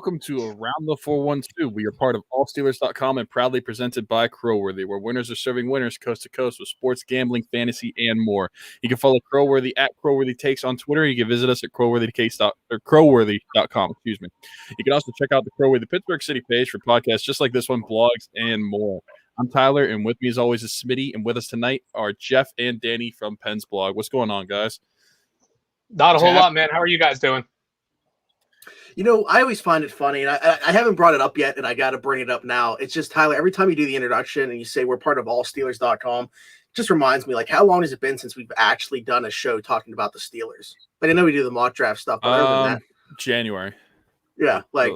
welcome to Around the 412. We are part of allsteelers.com and proudly presented by Crowworthy, where winners are serving winners coast to coast with sports, gambling, fantasy, and more. You can follow Crowworthy at Crowworthy Takes on Twitter. You can visit us at crowworthy.com. Excuse me. You can also check out the Crowworthy Pittsburgh City page for podcasts just like this one, blogs, and more. I'm Tyler, and with me as always is Smitty, and with us tonight are Geoff and Danny from PensBlog. What's going on, guys? Not a whole lot, man. How are you guys doing? You know, I always find it funny, and I haven't brought it up yet, and I got to bring it up now. It's just, Tyler, every time you do the introduction and you say we're part of allsteelers.com, it just reminds me, like, how long has it been since we've actually done a show talking about the Steelers? Like, I know we do the mock draft stuff, but other than that. January. Yeah, like.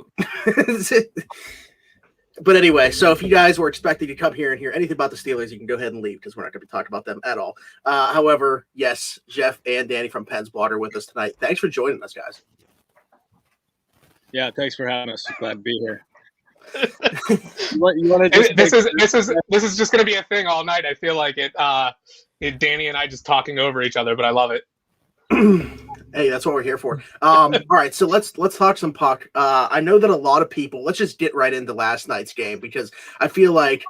But anyway, so if you guys were expecting to come here and hear anything about the Steelers, you can go ahead and leave because we're not going to be talking about them at all. However, yes, Geoff and Danny from PensBlog are with us tonight. Thanks for joining us, guys. Yeah, thanks for having us. Glad to be here. This is just going to be a thing all night. I feel like it Danny and I just talking over each other, but I love it. Hey, that's what we're here for. All right, so let's talk some puck. I know that a lot of people. Let's just get right into last night's game because I feel like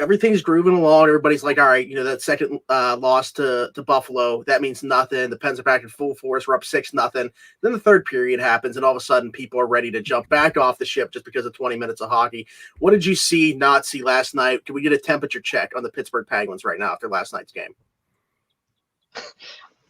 everything's grooving along. Everybody's like, all right, you know, that second loss to Buffalo, that means nothing. The Pens are back in full force. We're up 6-0. Then the third period happens, and all of a sudden people are ready to jump back off the ship just because of 20 minutes of hockey. What did you not see last night? Can we get a temperature check on the Pittsburgh Penguins right now after last night's game?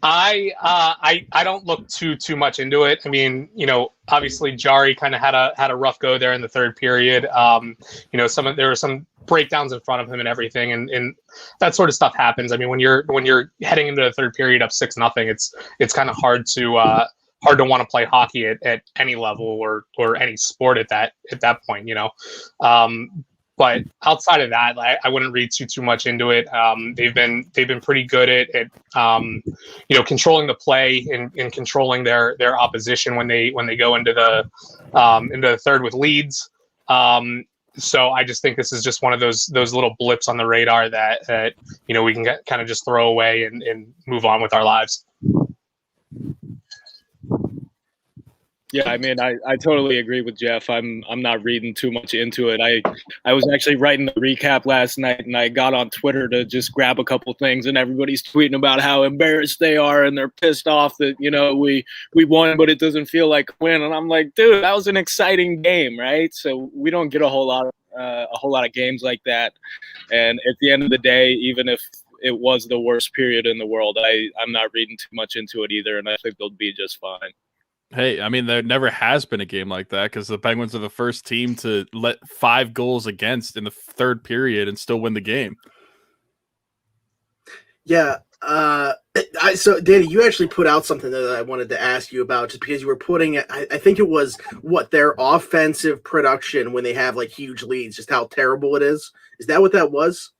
I don't look too much into it. I mean, you know, obviously Jari kind of had a rough go there in the third period. You know, there were some breakdowns in front of him and everything, and that sort of stuff happens. I mean, when you're heading into the third period up 6-0, it's kind of hard to want to play hockey at any level or any sport at that point, you know. But outside of that, I wouldn't read too much into it. They've been pretty good at you know, controlling the play and controlling their opposition when they go into the third with leads. So I just think this is just one of those little blips on the radar that you know, we can kind of just throw away and move on with our lives. Yeah, I mean, I totally agree with Geoff. I'm not reading too much into it. I was actually writing the recap last night, and I got on Twitter to just grab a couple things, and everybody's tweeting about how embarrassed they are and they're pissed off that, you know, we won, but it doesn't feel like a win. And I'm like, dude, that was an exciting game, right? So we don't get a whole lot of games like that. And at the end of the day, even if it was the worst period in the world, I'm not reading too much into it either, and I think they'll be just fine. Hey, I mean, there never has been a game like that because the Penguins are the first team to let 5 goals against in the third period and still win the game. Yeah. So, Danny, you actually put out something that I wanted to ask you about just because you were putting it, I think it was, their offensive production when they have, like, huge leads, just how terrible it is. Is that what that was?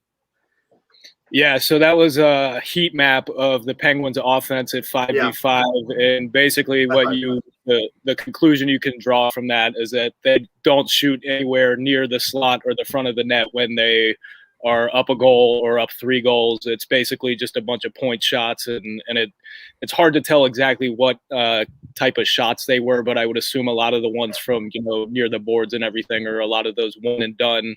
Yeah, so that was a heat map of the Penguins' offense at 5v5, and basically the conclusion you can draw from that is that they don't shoot anywhere near the slot or the front of the net when they are up a goal or up 3 goals. It's basically just a bunch of point shots, and it's hard to tell exactly what type of shots they were, but I would assume a lot of the ones from, you know, near the boards and everything are a lot of those one and done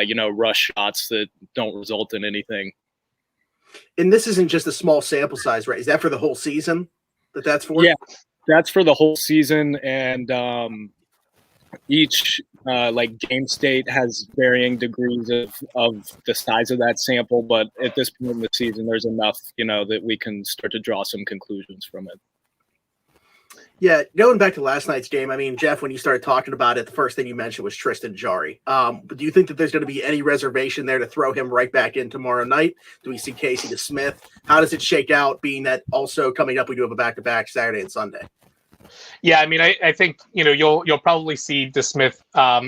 you know, rush shots that don't result in anything. And this isn't just a small sample size, right? Is that for the whole season that's for? Yeah, that's for the whole season. And each like game state has varying degrees of the size of that sample. But at this point in the season, there's enough, you know, that we can start to draw some conclusions from it. Yeah, going back to last night's game, I mean, Geoff, when you started talking about it, the first thing you mentioned was Tristan Jarry. But do you think that there's going to be any reservation there to throw him right back in tomorrow night? Do we see Casey DeSmith? How does it shake out, being that also coming up we do have a back-to-back Saturday and Sunday? Yeah, I mean, I think, you know, you'll probably see DeSmith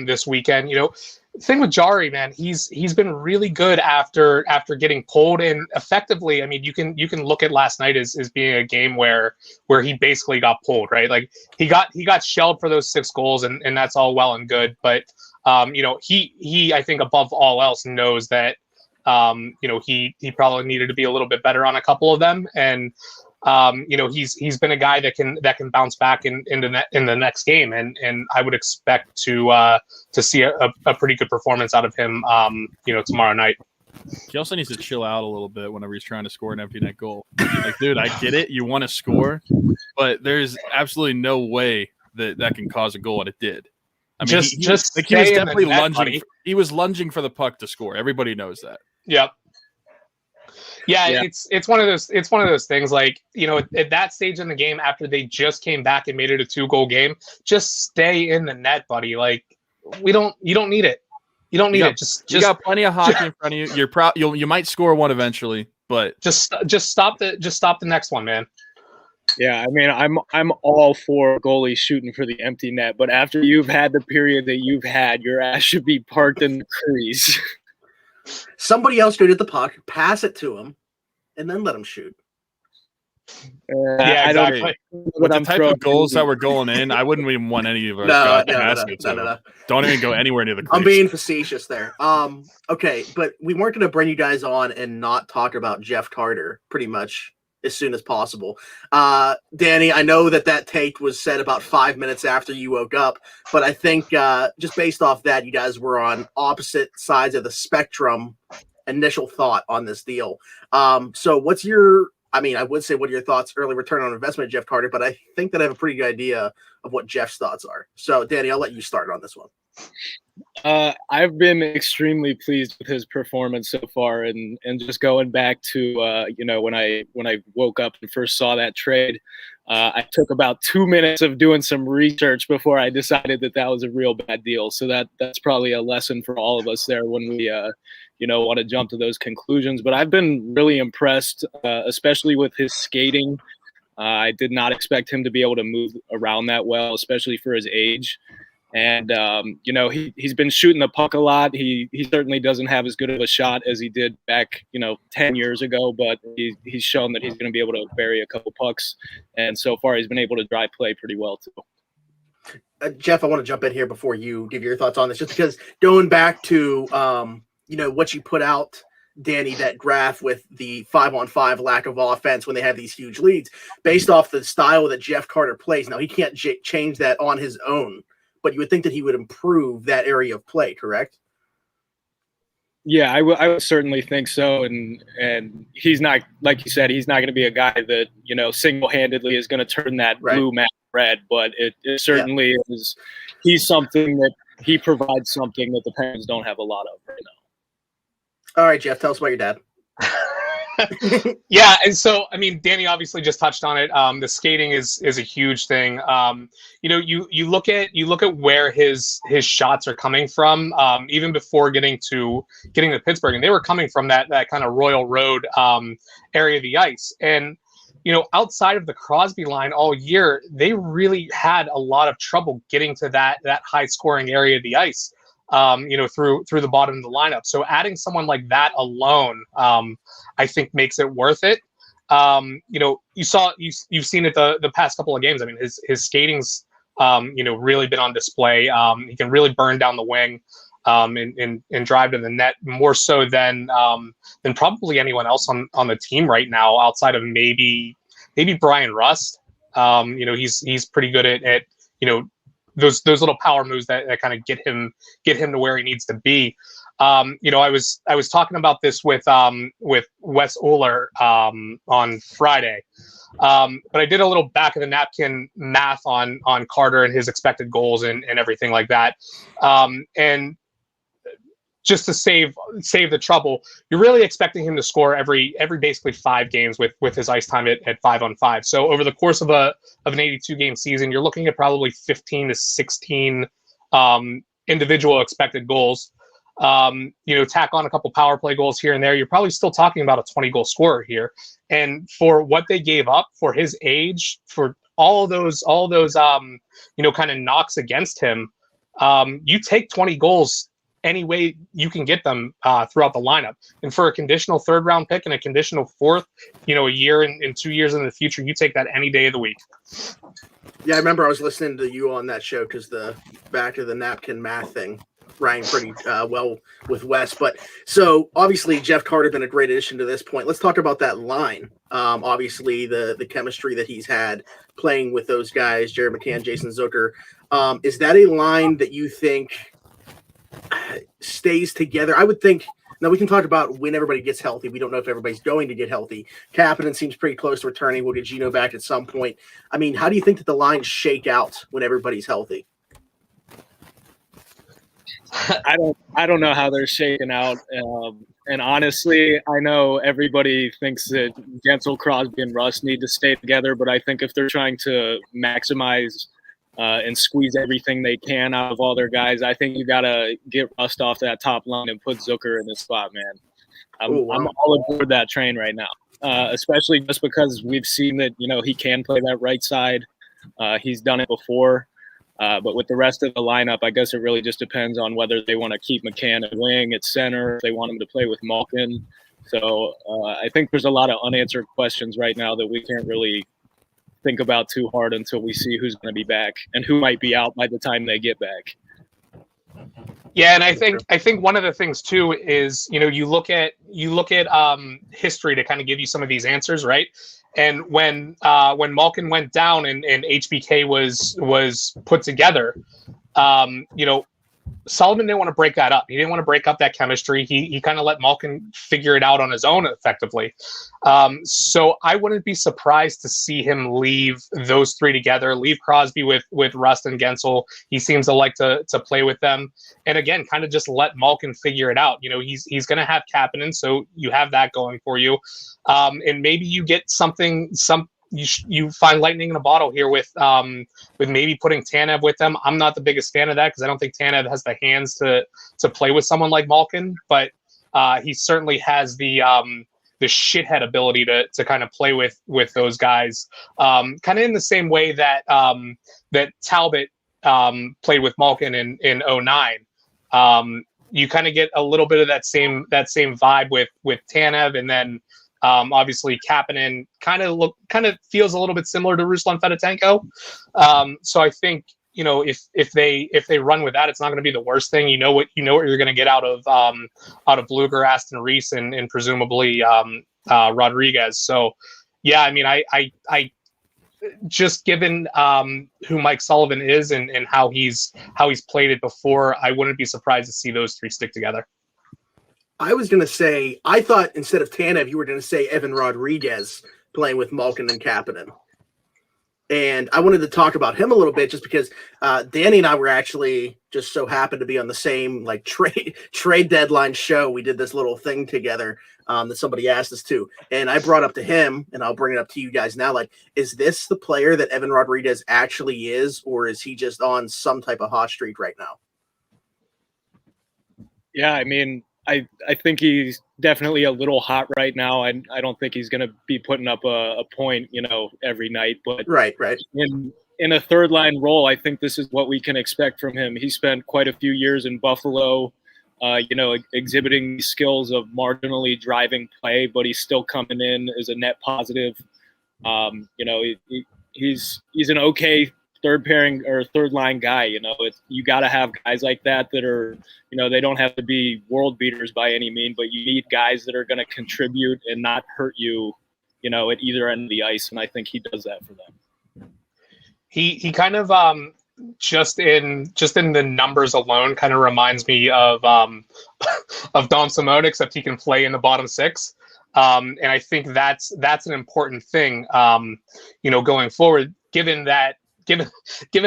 this weekend. You know, the thing with Jari, man, he's been really good after getting pulled in effectively. I mean, you can look at last night as being a game where he basically got pulled, right? Like he got shelled for those 6 goals, and that's all well and good. But you know, he I think above all else knows that you know, he probably needed to be a little bit better on a couple of them. And He's been a guy that can bounce back in the next game, and I would expect to see a pretty good performance out of him, tomorrow night. He also needs to chill out a little bit whenever he's trying to score an empty net goal. Like, dude, I get it. You want to score, but there's absolutely no way that can cause a goal, and it did. I mean, he was definitely lunging. He was lunging for the puck to score. Everybody knows that. Yep. Yeah, it's one of those things, like, at that stage in the game, after they just came back and made it a 2-goal game, just stay in the net, buddy. Like, you don't need it. You don't need it. You got plenty of hockey in front of you. You might score one eventually, but just stop the next one, man. Yeah, I mean, I'm all for goalies shooting for the empty net, but after you've had the period that you've had, your ass should be parked in the crease. Somebody else shoot at the puck, pass it to him, and then let him shoot. Yeah, exactly. With the type of goals that were going in, I wouldn't even want any of our guys to pass it to him. Don't even go anywhere near the crease. I'm being facetious there. Okay, but we weren't going to bring you guys on and not talk about Jeff Carter pretty much as soon as possible. Danny, I know that take was said about 5 minutes after you woke up, but I think just based off that, you guys were on opposite sides of the spectrum. Initial thought on this deal. So what's your, I would say what are your thoughts, early return on investment, Jeff Carter, but I think that I have a pretty good idea of what Jeff's thoughts are. So Danny, I'll let you start on this one. I've been extremely pleased with his performance so far, and just going back to when I woke up and first saw that trade, I took about 2 minutes of doing some research before I decided that was a real bad deal. So that's probably a lesson for all of us there when we want to jump to those conclusions. But I've been really impressed, especially with his skating. I did not expect him to be able to move around that well, especially for his age. And, he's been shooting the puck a lot. He certainly doesn't have as good of a shot as he did back, 10 years ago, but he's shown that he's going to be able to bury a couple pucks. And so far, he's been able to drive play pretty well, too. Jeff, I want to jump in here before you give your thoughts on this, just because going back to, what you put out, Danny, that graph with the 5-on-5 lack of offense when they have these huge leads, based off the style that Jeff Carter plays. Now, he can't change that on his own, but you would think that he would improve that area of play, correct? Yeah, I would certainly think so. And he's not, like you said, he's not going to be a guy that, single-handedly is going to turn that blue map red, but it certainly is. He's something that he provides something that the Penguins don't have a lot of right now. All right, Jeff, tell us about your dad. Yeah, and so Danny obviously just touched on it. The skating is a huge thing. You look at where his shots are coming from, even before getting to Pittsburgh, and they were coming from that kind of Royal Road area of the ice. And outside of the Crosby line all year, they really had a lot of trouble getting to that high scoring area of the ice. Through the bottom of the lineup. So adding someone like that alone, I think makes it worth it. You've seen it the past couple of games. His skating's, really been on display. He can really burn down the wing, and drive to the net more so than probably anyone else on the team right now, outside of maybe Brian Rust. He's pretty good at those little power moves that kind of get him to where he needs to be. I was talking about this with Wes Uller on Friday, but I did a little back of the napkin math on Carter and his expected goals and everything like that. And just to save the trouble, you're really expecting him to score every basically 5 games with his ice time at 5-on-5. So over the course of an 82 game season, you're looking at probably 15 to 16 individual expected goals. Tack on a couple power play goals here and there, you're probably still talking about a 20 goal scorer here. And for what they gave up, for his age, for all those kind of knocks against him, you take 20 goals any way you can get them throughout the lineup. And for a conditional 3rd round pick and a conditional 4th, a year and 2 years in the future, you take that any day of the week. Yeah, I remember I was listening to you on that show because the back of the napkin math thing. rang pretty well with Wes. But so obviously Jeff Carter been a great addition to this point. Let's talk about that line. Obviously the chemistry that he's had playing with those guys, Jared McCann, Jason Zucker. Is that a line that you think stays together? I would think. Now we can talk about when everybody gets healthy. We don't know if everybody's going to get healthy. Kapanen seems pretty close to returning. We'll get Gino back at some point. I mean, how do you think that the lines shake out when everybody's healthy? I don't know how they're shaking out. And honestly, I know everybody thinks that Gensel, Crosby, and Russ need to stay together, but I think if they're trying to maximize and squeeze everything they can out of all their guys, I think you got to get Rust off that top line and put Zucker in his spot, man. I'm all aboard that train right now, especially just because we've seen that, he can play that right side. He's done it before. But with the rest of the lineup, I guess it really just depends on whether they want to keep McCann at wing, at center, if they want him to play with Malkin. So I think there's a lot of unanswered questions right now that we can't really think about too hard until we see who's going to be back and who might be out by the time they get back. Yeah, and I think one of the things too is you look at history to kind of give you some of these answers, right? And when Malkin went down and HBK was put together, Sullivan didn't want to break that up. He didn't want to break up that chemistry. He kind of let Malkin figure it out on his own effectively. So I wouldn't be surprised to see him leave those three together, leave Crosby with Rust and Gensel. He seems to like to play with them. And again, kind of just let Malkin figure it out. He's going to have Kapanen, so you have that going for you. And maybe you get you find lightning in a bottle here with maybe putting Tanev with them. I'm not the biggest fan of that because I don't think Tanev has the hands to play with someone like Malkin, but he certainly has the shithead ability to kind of play with those guys, kind of in the same way that that Talbot played with Malkin in 2009. You kind of get a little bit of that same vibe with Tanev, and then obviously Kapanen kind of feels a little bit similar to Ruslan Fedotenko. So I think if they run with that, it's not going to be the worst thing. You know what you're going to get out of Bluger, Aston Reese, and presumably Rodriguez. So yeah, I mean I just given who Mike Sullivan is and how he's played it before, I wouldn't be surprised to see those three stick together. I was going to say, I thought instead of Tanev, you were going to say Evan Rodriguez playing with Malkin and Kapanen. And I wanted to talk about him a little bit just because Danny and I were actually just so happened to be on the same trade deadline show. We did this little thing together that somebody asked us to. And I brought up to him, and I'll bring it up to you guys now, is this the player that Evan Rodriguez actually is, or is he just on some type of hot streak right now? Yeah, I mean, I think he's definitely a little hot right now. I don't think he's going to be putting up a point, every night. But right. In a third line role, I think this is what we can expect from him. He spent quite a few years in Buffalo, exhibiting skills of marginally driving play, but he's still coming in as a net positive. He's an okay third pairing or third line guy. You got to have guys like that are, they don't have to be world beaters by any means, but you need guys that are going to contribute and not hurt you, at either end of the ice. And I think he does that for them. He kind of just in the numbers alone kind of reminds me of Dom Simone, except he can play in the bottom six. And I think that's an important thing, going forward, given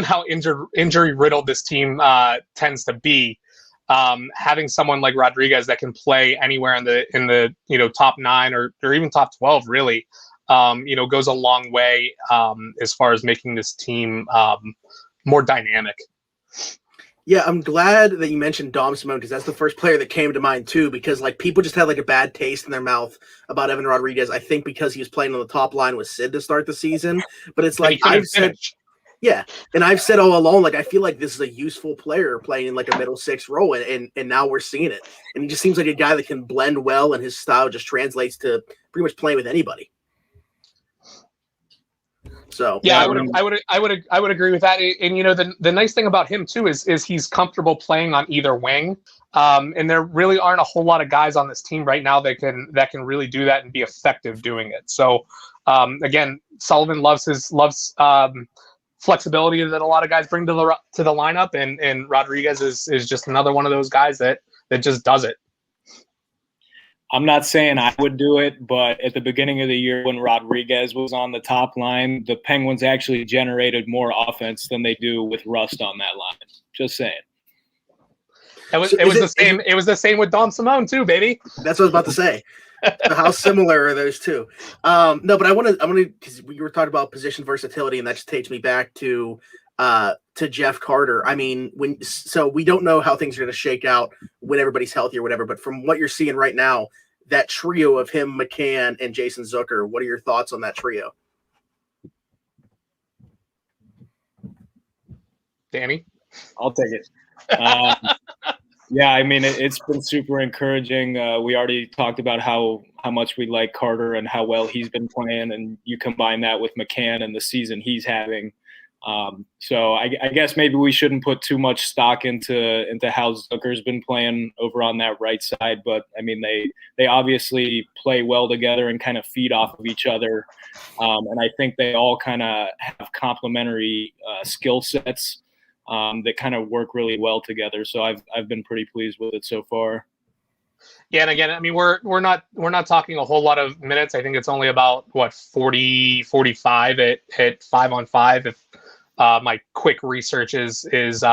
how injury riddled this team tends to be. Having someone like Rodriguez that can play anywhere in the top 9 or even top 12 really, goes a long way as far as making this team more dynamic. Yeah, I'm glad that you mentioned Dom Simone because that's the first player that came to mind too. Because people just had a bad taste in their mouth about Evan Rodriguez. I think because he was playing on the top line with Sid to start the season. But it's I've said all along, I feel like this is a useful player playing in a middle six role, and now we're seeing it. And he just seems like a guy that can blend well, and his style just translates to pretty much playing with anybody. So yeah, I would agree with that. And the nice thing about him too is he's comfortable playing on either wing. And there really aren't a whole lot of guys on this team right now that can really do that and be effective doing it. So again, Sullivan loves flexibility that a lot of guys bring to the lineup, and Rodriguez is just another one of those guys that just does it. I'm not saying I would do it, but at the beginning of the year when Rodriguez was on the top line, the Penguins actually generated more offense than they do with Rust on that line. Just saying. It was the same with Dom Simone too, baby. That's what I was about to say. So how similar are those two? No, but I want to because we were talking about position versatility, and that just takes me back to Jeff Carter. I mean, so we don't know how things are going to shake out when everybody's healthy or whatever, but from what you're seeing right now, that trio of him, McCann, and Jason Zucker, what are your thoughts on that trio? Danny? I'll take it. Yeah, I mean, it's been super encouraging. We already talked about how much we like Carter and how well he's been playing, and you combine that with McCann and the season he's having. So I guess maybe we shouldn't put too much stock into how Zucker's been playing over on that right side, but I mean they obviously play well together and kind of feed off of each other, and I think they all kind of have complementary skill sets that kind of work really well together. So I've been pretty pleased with it so far. Yeah, and again, I mean, we're not talking a whole lot of minutes. I think it's only about 40, 45 at 5-on-5 if my quick research is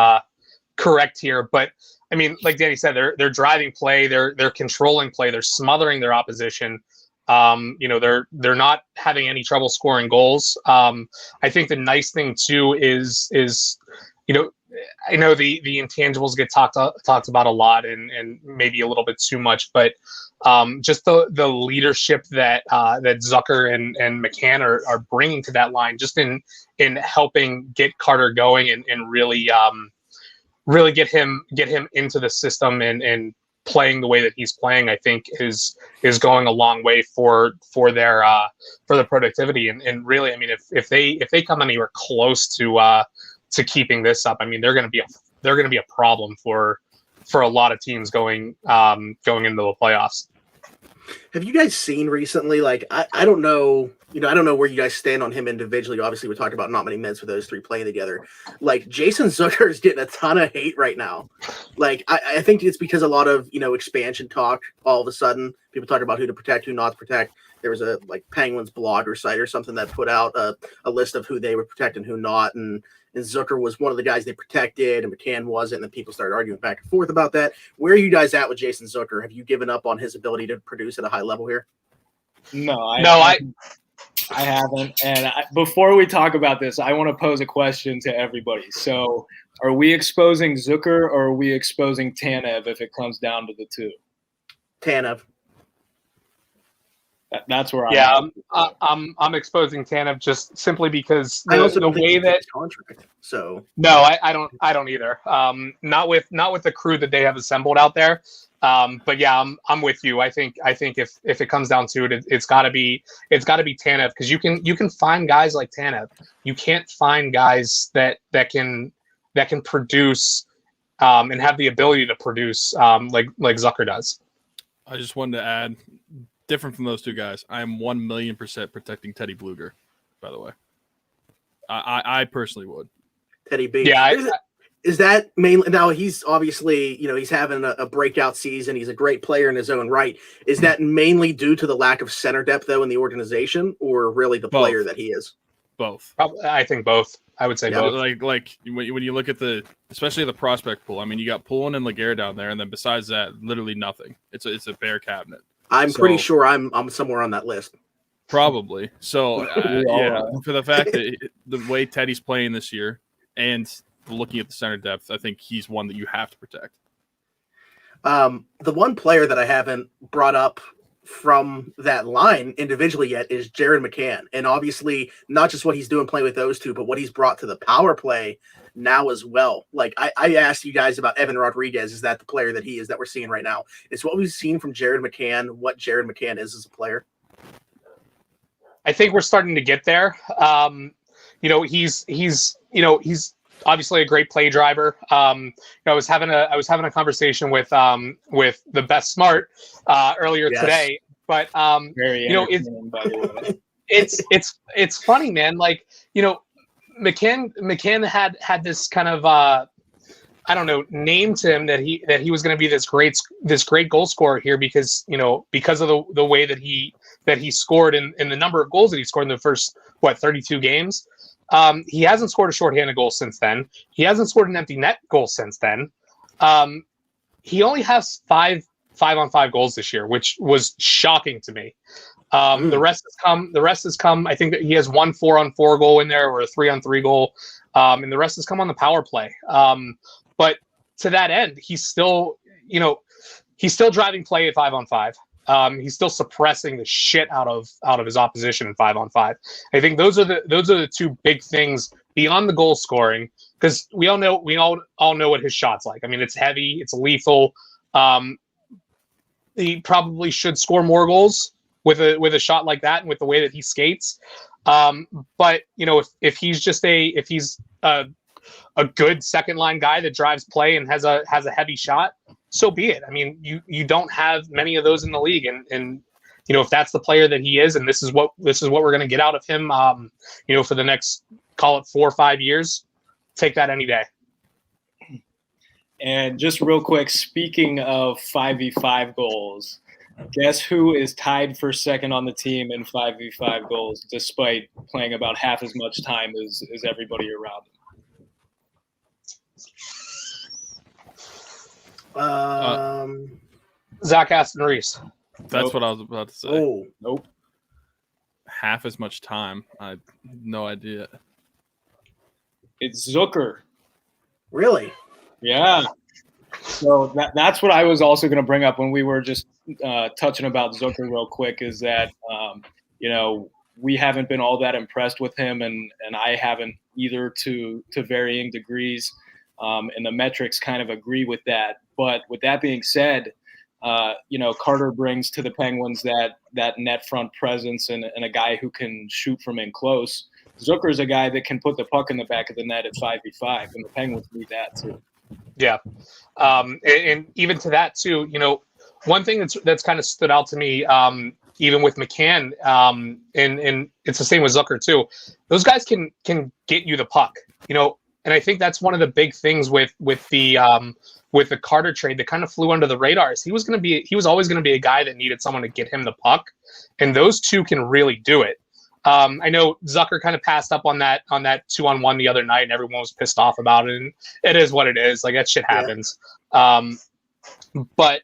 correct here. But I mean, like Danny said, they're driving play, they're controlling play, they're smothering their opposition. They're not having any trouble scoring goals. I think the nice thing too is I know the intangibles get talked about a lot and maybe a little bit too much, but just the leadership that Zucker and McCann are bringing to that line, just in helping get Carter going and really get him into the system and playing the way that he's playing, I think is going a long way for the productivity. And really, I mean, if they come anywhere close to keeping this up, I mean, they're going to be a problem for a lot of teams going into the playoffs. Have you guys seen recently? Like, I don't know, I don't know where you guys stand on him individually. Obviously, we talked about not many minutes with those three playing together. Like, Jason Zucker is getting a ton of hate right now. Like, I think it's because a lot of expansion talk. All of a sudden, people talk about who to protect, who not to protect. There was a Penguins blog or site or something that put out a list of who they would protect and who not, and Zucker was one of the guys they protected, and McCann wasn't, and then people started arguing back and forth about that. Where are you guys at with Jason Zucker? Have you given up on his ability to produce at a high level here? No, I haven't. And before we talk about this, I want to pose a question to everybody. So are we exposing Zucker or are we exposing Tanev if it comes down to the two? Tanev. That's where I'm exposing Tanev just simply because the way that contract. So no, I don't either. Not with the crew that they have assembled out there. But yeah, I'm with you. I think if it comes down to it, it's got to be Tanev, because you can find guys like Tanev. You can't find guys that can produce and have the ability to produce like Zucker does. I just wanted to add, different from those two guys, I am 1,000,000% protecting Teddy Bluger, by the way. I personally would. Teddy B. Yeah. Is that mainly now? He's obviously, he's having a breakout season. He's a great player in his own right. Is that mainly due to the lack of center depth, though, in the organization, or really the player that he is? Both. I think both. I would say both. Like when you look at especially the prospect pool. I mean, you got Poulin and Laguerre down there, and then besides that, literally nothing. It's a bare cabinet. I'm pretty sure I'm somewhere on that list. Probably. So yeah, for the fact that the way Teddy's playing this year and looking at the center depth, I think he's one that you have to protect. The one player that I haven't brought up from that line individually yet is Jared McCann. And obviously not just what he's doing playing with those two, but what he's brought to the power play now as well. Like I asked you guys about Evan Rodriguez. Is that the player that he is that we're seeing right now? It's what we've seen from Jared McCann, what Jared McCann is as a player. I think we're starting to get there. he's obviously a great play driver. I was having a conversation with the Best Smart earlier today, but Very entertaining, by the way. it's funny, man. Like, McCann had this kind of name to him that he was going to be this great goal scorer here because of the way that he scored in the number of goals that he scored in the first 32 games. He hasn't scored a shorthanded goal since then. He hasn't scored an empty net goal since then. He only has 5-on-5 goals this year, which was shocking to me. The rest has come. I think that he has 1 4-on-4 goal in there or a 3-on-3 goal. And the rest has come on the power play. But to that end, he's still driving play at 5-on-5. He's still suppressing the shit out of his opposition in 5-on-5. I think those are the two big things beyond the goal scoring, because we all know what his shot's like. I mean, it's heavy, it's lethal. He probably should score more goals with a shot like that and with the way that he skates. But if he's a good second line guy that drives play and has a heavy shot, so be it. I mean, you don't have many of those in the league, and if that's the player that he is, and this is what we're going to get out of him, for the next, call it 4 or 5 years, take that any day. And just real quick, speaking of 5v5 goals, guess who is tied for second on the team in 5v5 goals, despite playing about half as much time as everybody around him? Zach Aston Reese. That's what I was about to say. Oh, nope. Half as much time. I have no idea. It's Zucker. Really? Yeah. So that's what I was also going to bring up when we were just touching about Zucker real quick, is that, we haven't been all that impressed with him, and I haven't either to varying degrees. And the metrics kind of agree with that. But with that being said, Carter brings to the Penguins that net front presence and a guy who can shoot from in close. Zucker's a guy that can put the puck in the back of the net at 5v5, and the Penguins need that too. Yeah. And even to that too, one thing that's kind of stood out to me, even with McCann, and it's the same with Zucker too. Those guys can get you the puck, and I think that's one of the big things with the Carter trade that kind of flew under the radar. He was always going to be a guy that needed someone to get him the puck, and those two can really do it. I know Zucker kind of passed up on that 2-on-1 the other night, and everyone was pissed off about it. And it is what it is. Like, that shit happens. Yeah. But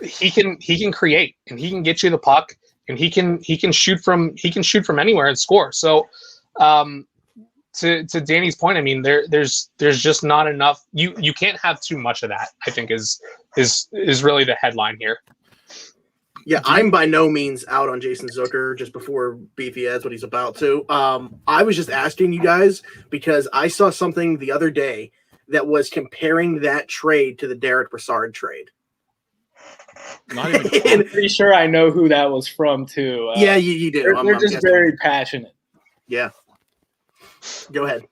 he can create, and he can get you the puck, and he can shoot from anywhere and score. So to Danny's point, I mean, there's just not enough. You can't have too much of that, I think is really the headline here. Yeah, I'm by no means out on Jason Zucker, just before Beefy adds what he's about to. I was just asking you guys because I saw something the other day that was comparing that trade to the Derek Brassard trade. Not even I'm pretty sure I know who that was from, too. Yeah, you do. They're just very passionate. Yeah. Go ahead.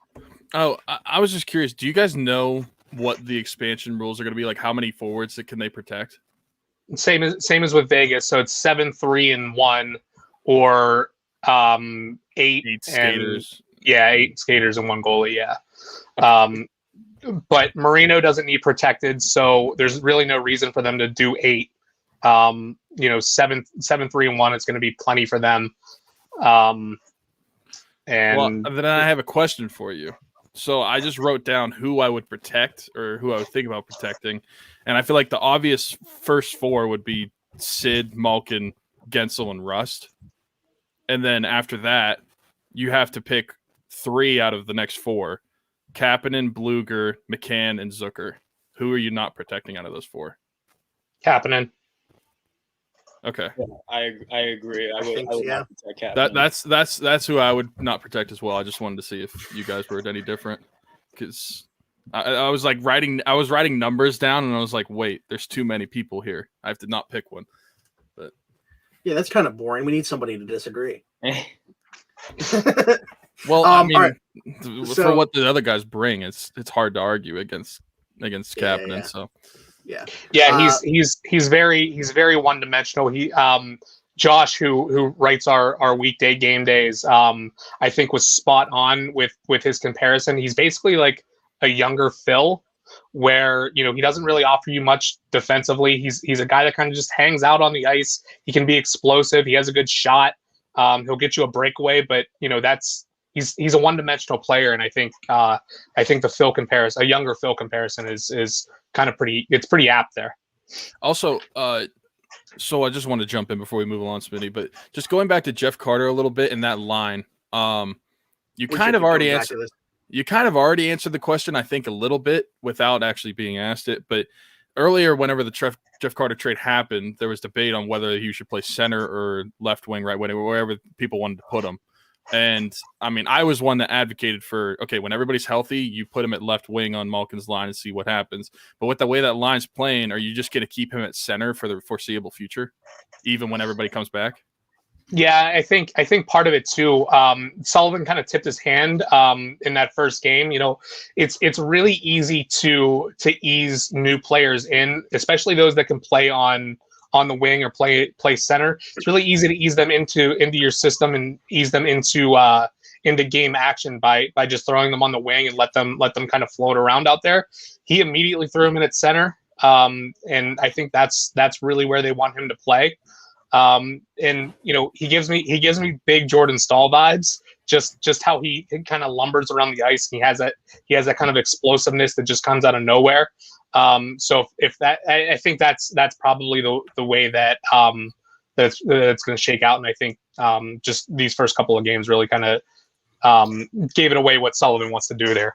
Oh, I was just curious. Do you guys know what the expansion rules are going to be? Like, how many forwards can they protect? Same as with Vegas. So it's 7, 3, and 1, or 8 skaters. And, 8 skaters and 1 goalie. Yeah. But Marino doesn't need protected, so there's really no reason for them to do 8. 7, 3, and 1 is going to be plenty for them. And then I have a question for you. So I just wrote down who I would protect or who I would think about protecting. And I feel like the obvious first 4 would be Sid, Malkin, Gensel, and Rust. And then after that, you have to pick 3 out of the next 4. Kapanen, Bluger, McCann, and Zucker. Who are you not protecting out of those 4? Kapanen. Okay. Yeah, I agree. I would not protect Kapanen. That's who I would not protect as well. I just wanted to see if you guys were any different, because I was like writing numbers down, and I was like, wait, there's too many people here. I have to not pick one. But yeah, that's kind of boring. We need somebody to disagree. Well, All right. for So- what the other guys bring, it's hard to argue against Kapanen. Yeah. So Yeah, he's very one dimensional. He Josh, who writes our weekday game days, I think was spot on with his comparison. He's basically like a younger Phil, where he doesn't really offer you much defensively. He's a guy that kind of just hangs out on the ice. He can be explosive. He has a good shot. He'll get you a breakaway, but he's a one-dimensional player, and I think the Phil comparison, a younger Phil comparison, is kind of pretty apt there. Also, so I just want to jump in before we move along, Smitty, but just going back to Jeff Carter a little bit in that line, you kind of already answered the question, I think, a little bit without actually being asked it. But earlier, whenever the Jeff Carter trade happened, there was debate on whether he should play center or left wing, right wing, wherever people wanted to put him. And I mean, I was one that advocated for, okay, when everybody's healthy, you put him at left wing on Malkin's line and see what happens. But with the way that line's playing, are you just going to keep him at center for the foreseeable future, even when everybody comes back? Yeah, I think part of it too. Sullivan kind of tipped his hand in that first game. It's really easy to ease new players in, especially those that can play on the wing or play center. It's really easy to ease them into your system and ease them into game action by just throwing them on the wing and let them kind of float around out there. He immediately threw him in at center, and I think that's really where they want him to play. And he gives me big Jordan Staal vibes. Just how he kind of lumbers around the ice. And he has that kind of explosiveness that just comes out of nowhere. So if that, I think that's probably the way that that's going to shake out. And I think just these first couple of games really kind of gave it away what Sullivan wants to do there.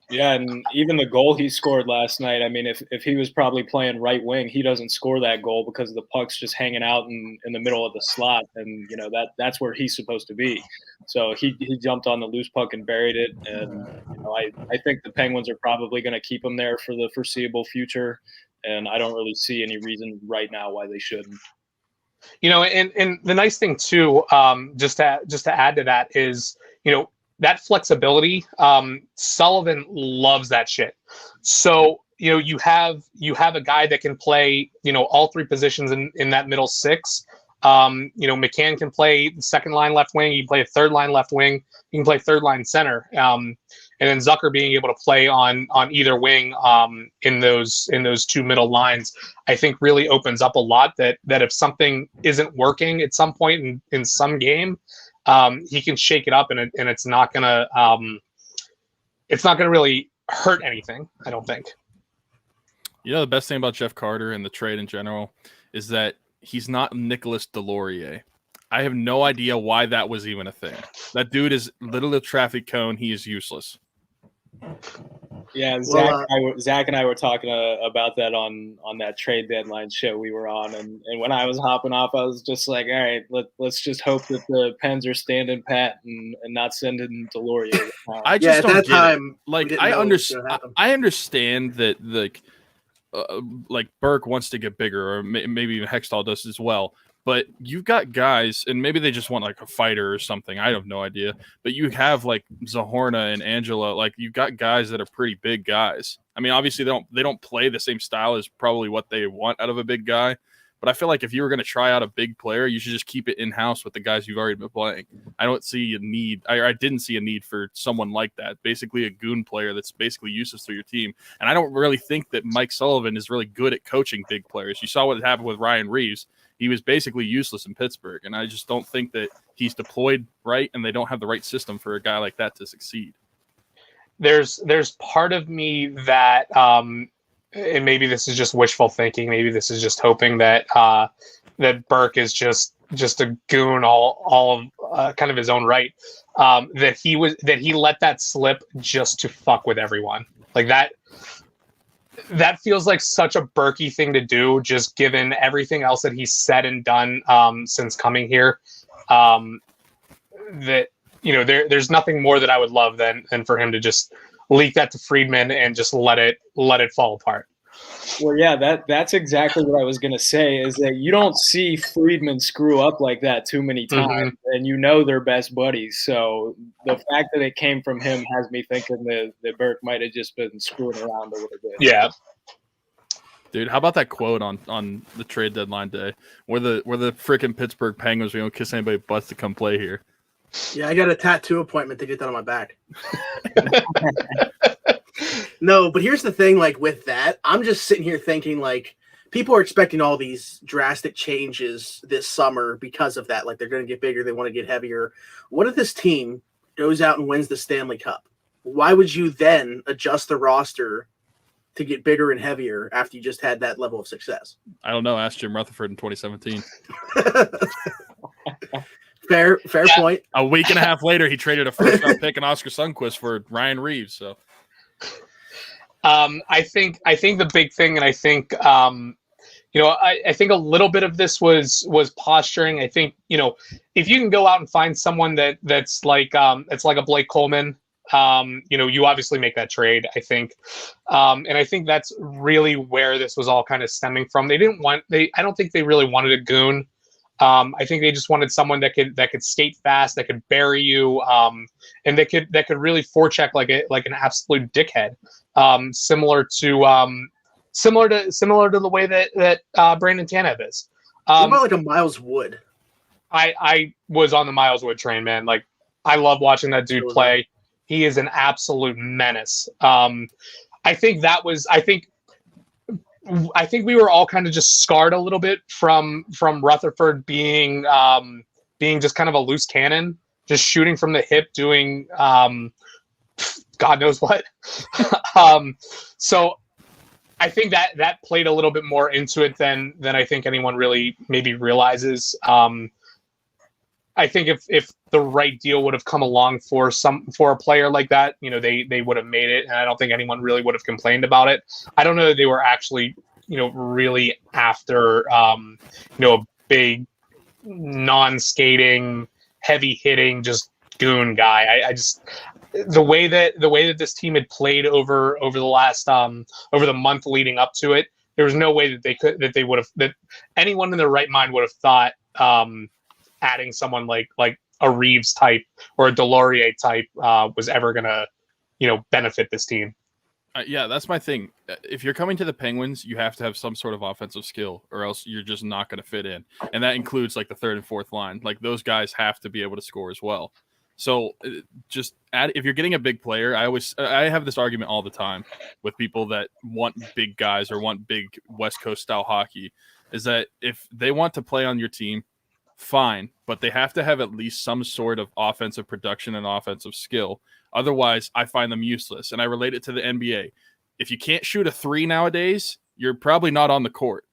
Yeah, and even the goal he scored last night, I mean, if he was probably playing right wing, he doesn't score that goal because the puck's just hanging out in the middle of the slot, and that's where he's supposed to be. So he jumped on the loose puck and buried it, and I think the Penguins are probably going to keep him there for the foreseeable future, and I don't really see any reason right now why they shouldn't. And the nice thing too, just to add to that is, that flexibility, Sullivan loves that shit. So, you have a guy that can play, all three positions in that middle six. McCann can play the second line left wing. He can play a third line left wing. He can play third line center. And then Zucker being able to play on either wing in those two middle lines, I think really opens up a lot that if something isn't working at some point in some game, he can shake it up and it's not gonna really hurt anything, I don't think. The best thing about Jeff Carter and the trade in general is that he's not Nicolas Delorier. I have no idea why that was even a thing. That dude is literally a traffic cone. He is useless. Yeah, Zach and I were talking about that on that trade deadline show we were on, and when I was hopping off, I was just like, all right, let's just hope that the Pens are standing pat and not sending Delorier. I just don't get time, it. Like I understand that like Burke wants to get bigger, or maybe even Hextall does as well. But you've got guys, and maybe they just want like a fighter or something. I have no idea. But you have like Zahorna and Angela. Like you've got guys that are pretty big guys. I mean, obviously they don't play the same style as probably what they want out of a big guy. But I feel like if you were going to try out a big player, you should just keep it in-house with the guys you've already been playing. I don't see a need. I didn't see a need for someone like that. Basically a goon player that's basically useless to your team. And I don't really think that Mike Sullivan is really good at coaching big players. You saw what happened with Ryan Reeves. He was basically useless in Pittsburgh, and I just don't think that he's deployed right, and they don't have the right system for a guy like that to succeed. There's part of me that, and maybe this is just wishful thinking, maybe this is just hoping that that Burke is just a goon all of kind of his own right, that he let that slip just to fuck with everyone like that. That feels like such a Berkey thing to do, just given everything else that he's said and done since coming here. That there's nothing more that I would love than for him to just leak that to Friedman and just let it fall apart. Well, yeah, that's exactly what I was going to say, is that you don't see Friedman screw up like that too many times, and you know they're best buddies. So the fact that it came from him has me thinking that Burke might have just been screwing around a little bit. Yeah. Dude, how about that quote on the trade deadline day where the freaking Pittsburgh Penguins were going to kiss anybody butts to come play here? Yeah, I got a tattoo appointment to get that on my back. No, but here's the thing, like with that, I'm just sitting here thinking like people are expecting all these drastic changes this summer because of that. Like they're going to get bigger, they want to get heavier. What if this team goes out and wins the Stanley Cup? Why would you then adjust the roster to get bigger and heavier after you just had that level of success? I don't know. Ask Jim Rutherford in 2017. Fair point. A week and a half later, he traded a first-round pick and Oscar Sundqvist for Ryan Reeves. So, I think the big thing, and I think I think a little bit of this was posturing. I think if you can go out and find someone that's like it's like a Blake Coleman, you obviously make that trade. I think, and I think that's really where this was all kind of stemming from. I don't think they really wanted a goon. I think they just wanted someone that could skate fast, that could bury you, and that could really forecheck like an absolute dickhead, similar to the way that Brandon Tanev is. What about like a Miles Wood? I was on the Miles Wood train, man. Like I love watching that dude play. He is an absolute menace. I think we were all kind of just scarred a little bit from Rutherford being just kind of a loose cannon, just shooting from the hip, doing God knows what. So I think that played a little bit more into it than I think anyone really maybe realizes. I think if the right deal would have come along for a player like that, they would have made it, and I don't think anyone really would have complained about it. I don't know that they were actually, really after, a big non-skating, heavy hitting, just goon guy. I just the way that this team had played over the last over the month leading up to it, there was no way that anyone in their right mind would have thought adding someone like a Reeves type or a Delorier type was ever gonna benefit this team. Yeah, that's my thing. If you're coming to the Penguins, you have to have some sort of offensive skill, or else you're just not going to fit in. And that includes like the third and fourth line. Like those guys have to be able to score as well. So just if you're getting a big player, I have this argument all the time with people that want big guys or want big West Coast style hockey, is that if they want to play on your team, fine, but they have to have at least some sort of offensive production and offensive skill. Otherwise, I find them useless. And I relate it to the NBA. If you can't shoot a 3 nowadays, you're probably not on the court.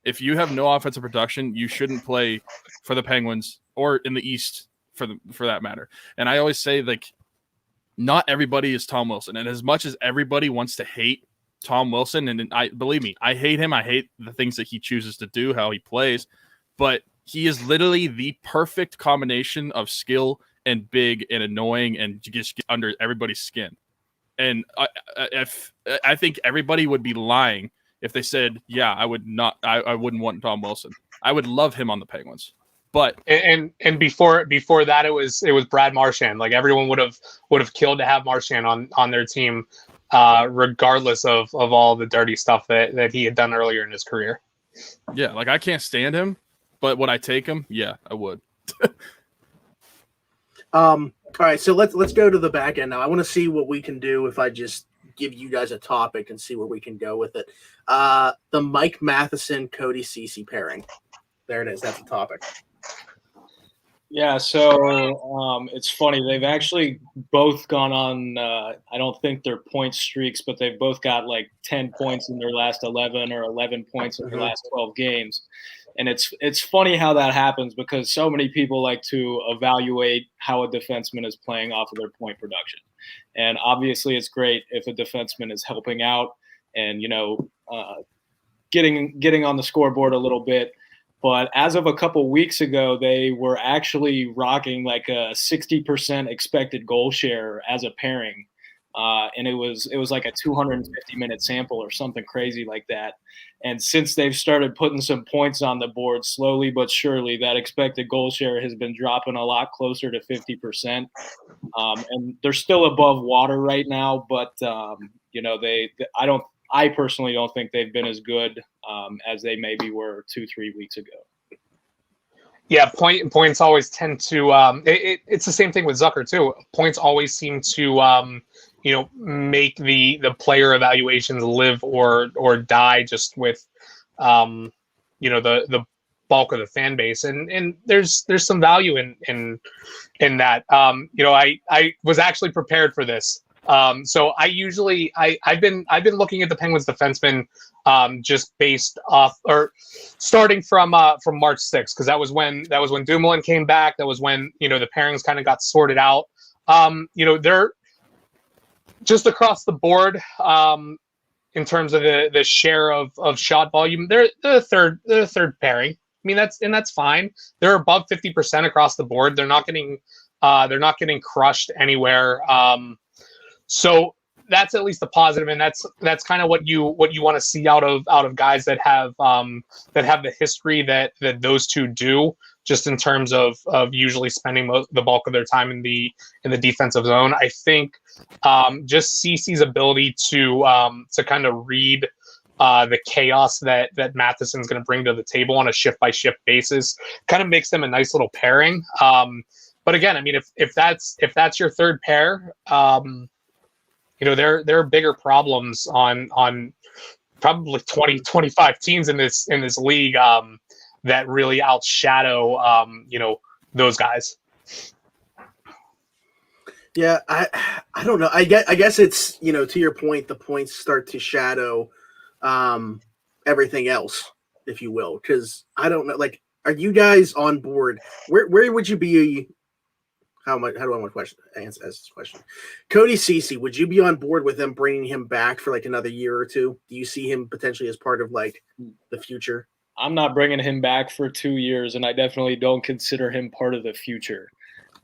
If you have no offensive production, you shouldn't play for the Penguins or in the East for that matter. And I always say, like, not everybody is Tom Wilson. And as much as everybody wants to hate Tom Wilson, and believe me, I hate him. I hate the things that he chooses to do, how he plays. But he is literally the perfect combination of skill and big and annoying and just get under everybody's skin. And I think everybody would be lying if they said, yeah, I wouldn't want Tom Wilson. I would love him on the Penguins. But and before that, it was Brad Marchand. Like everyone would have killed to have Marchand on their team, regardless of all the dirty stuff that he had done earlier in his career. Yeah, like I can't stand him, but would I take him? Yeah, I would. All right, so let's go to the back end now. I want to see what we can do if I just give you guys a topic and see where we can go with it. The Mike Matheson, Cody Ceci pairing. There it is. That's the topic. Yeah, so it's funny. They've actually both gone on, I don't think they're point streaks, but they've both got like 10 points in their last 11 or 11 points in their last 12 games. And it's funny how that happens because so many people like to evaluate how a defenseman is playing off of their point production. And obviously it's great if a defenseman is helping out and, getting on the scoreboard a little bit. But as of a couple weeks ago, they were actually rocking like a 60% expected goal share as a pairing, and it was like a 250-minute sample or something crazy like that. And since they've started putting some points on the board, slowly but surely, that expected goal share has been dropping a lot closer to 50%. And they're still above water right now, but I personally don't think they've been as good as they maybe were 2-3 weeks ago. Yeah, points always tend to. It's the same thing with Zucker too. Points always seem to, make the player evaluations live or die just with, the bulk of the fan base, and there's some value in that. I was actually prepared for this. So I've been looking at the Penguins defensemen just based off or starting from March 6th, because that was when Dumoulin came back. That was when the pairings kind of got sorted out. They're just across the board in terms of the share of shot volume. They're the third pairing. I mean, that's fine. They're above 50% across the board. They're not getting crushed anywhere. So that's at least a positive, and that's kind of what you want to see out of guys that have the history that those two do, just in terms of usually spending the bulk of their time in the defensive zone. I think just CeCe's ability to kind of read the chaos that Matheson's going to bring to the table on a shift by shift basis kind of makes them a nice little pairing. But again, I mean, if that's your third pair, there are bigger problems on probably 20-25 teams in this league that really outshadow those guys. Yeah, I don't know. I guess it's, to your point, the points start to shadow everything else, if you will, because I don't know. Like, are you guys on board? Where would you be? How do I want to answer this question? Cody Ceci, would you be on board with them bringing him back for like another year or two? Do you see him potentially as part of like the future? I'm not bringing him back for 2 years, and I definitely don't consider him part of the future.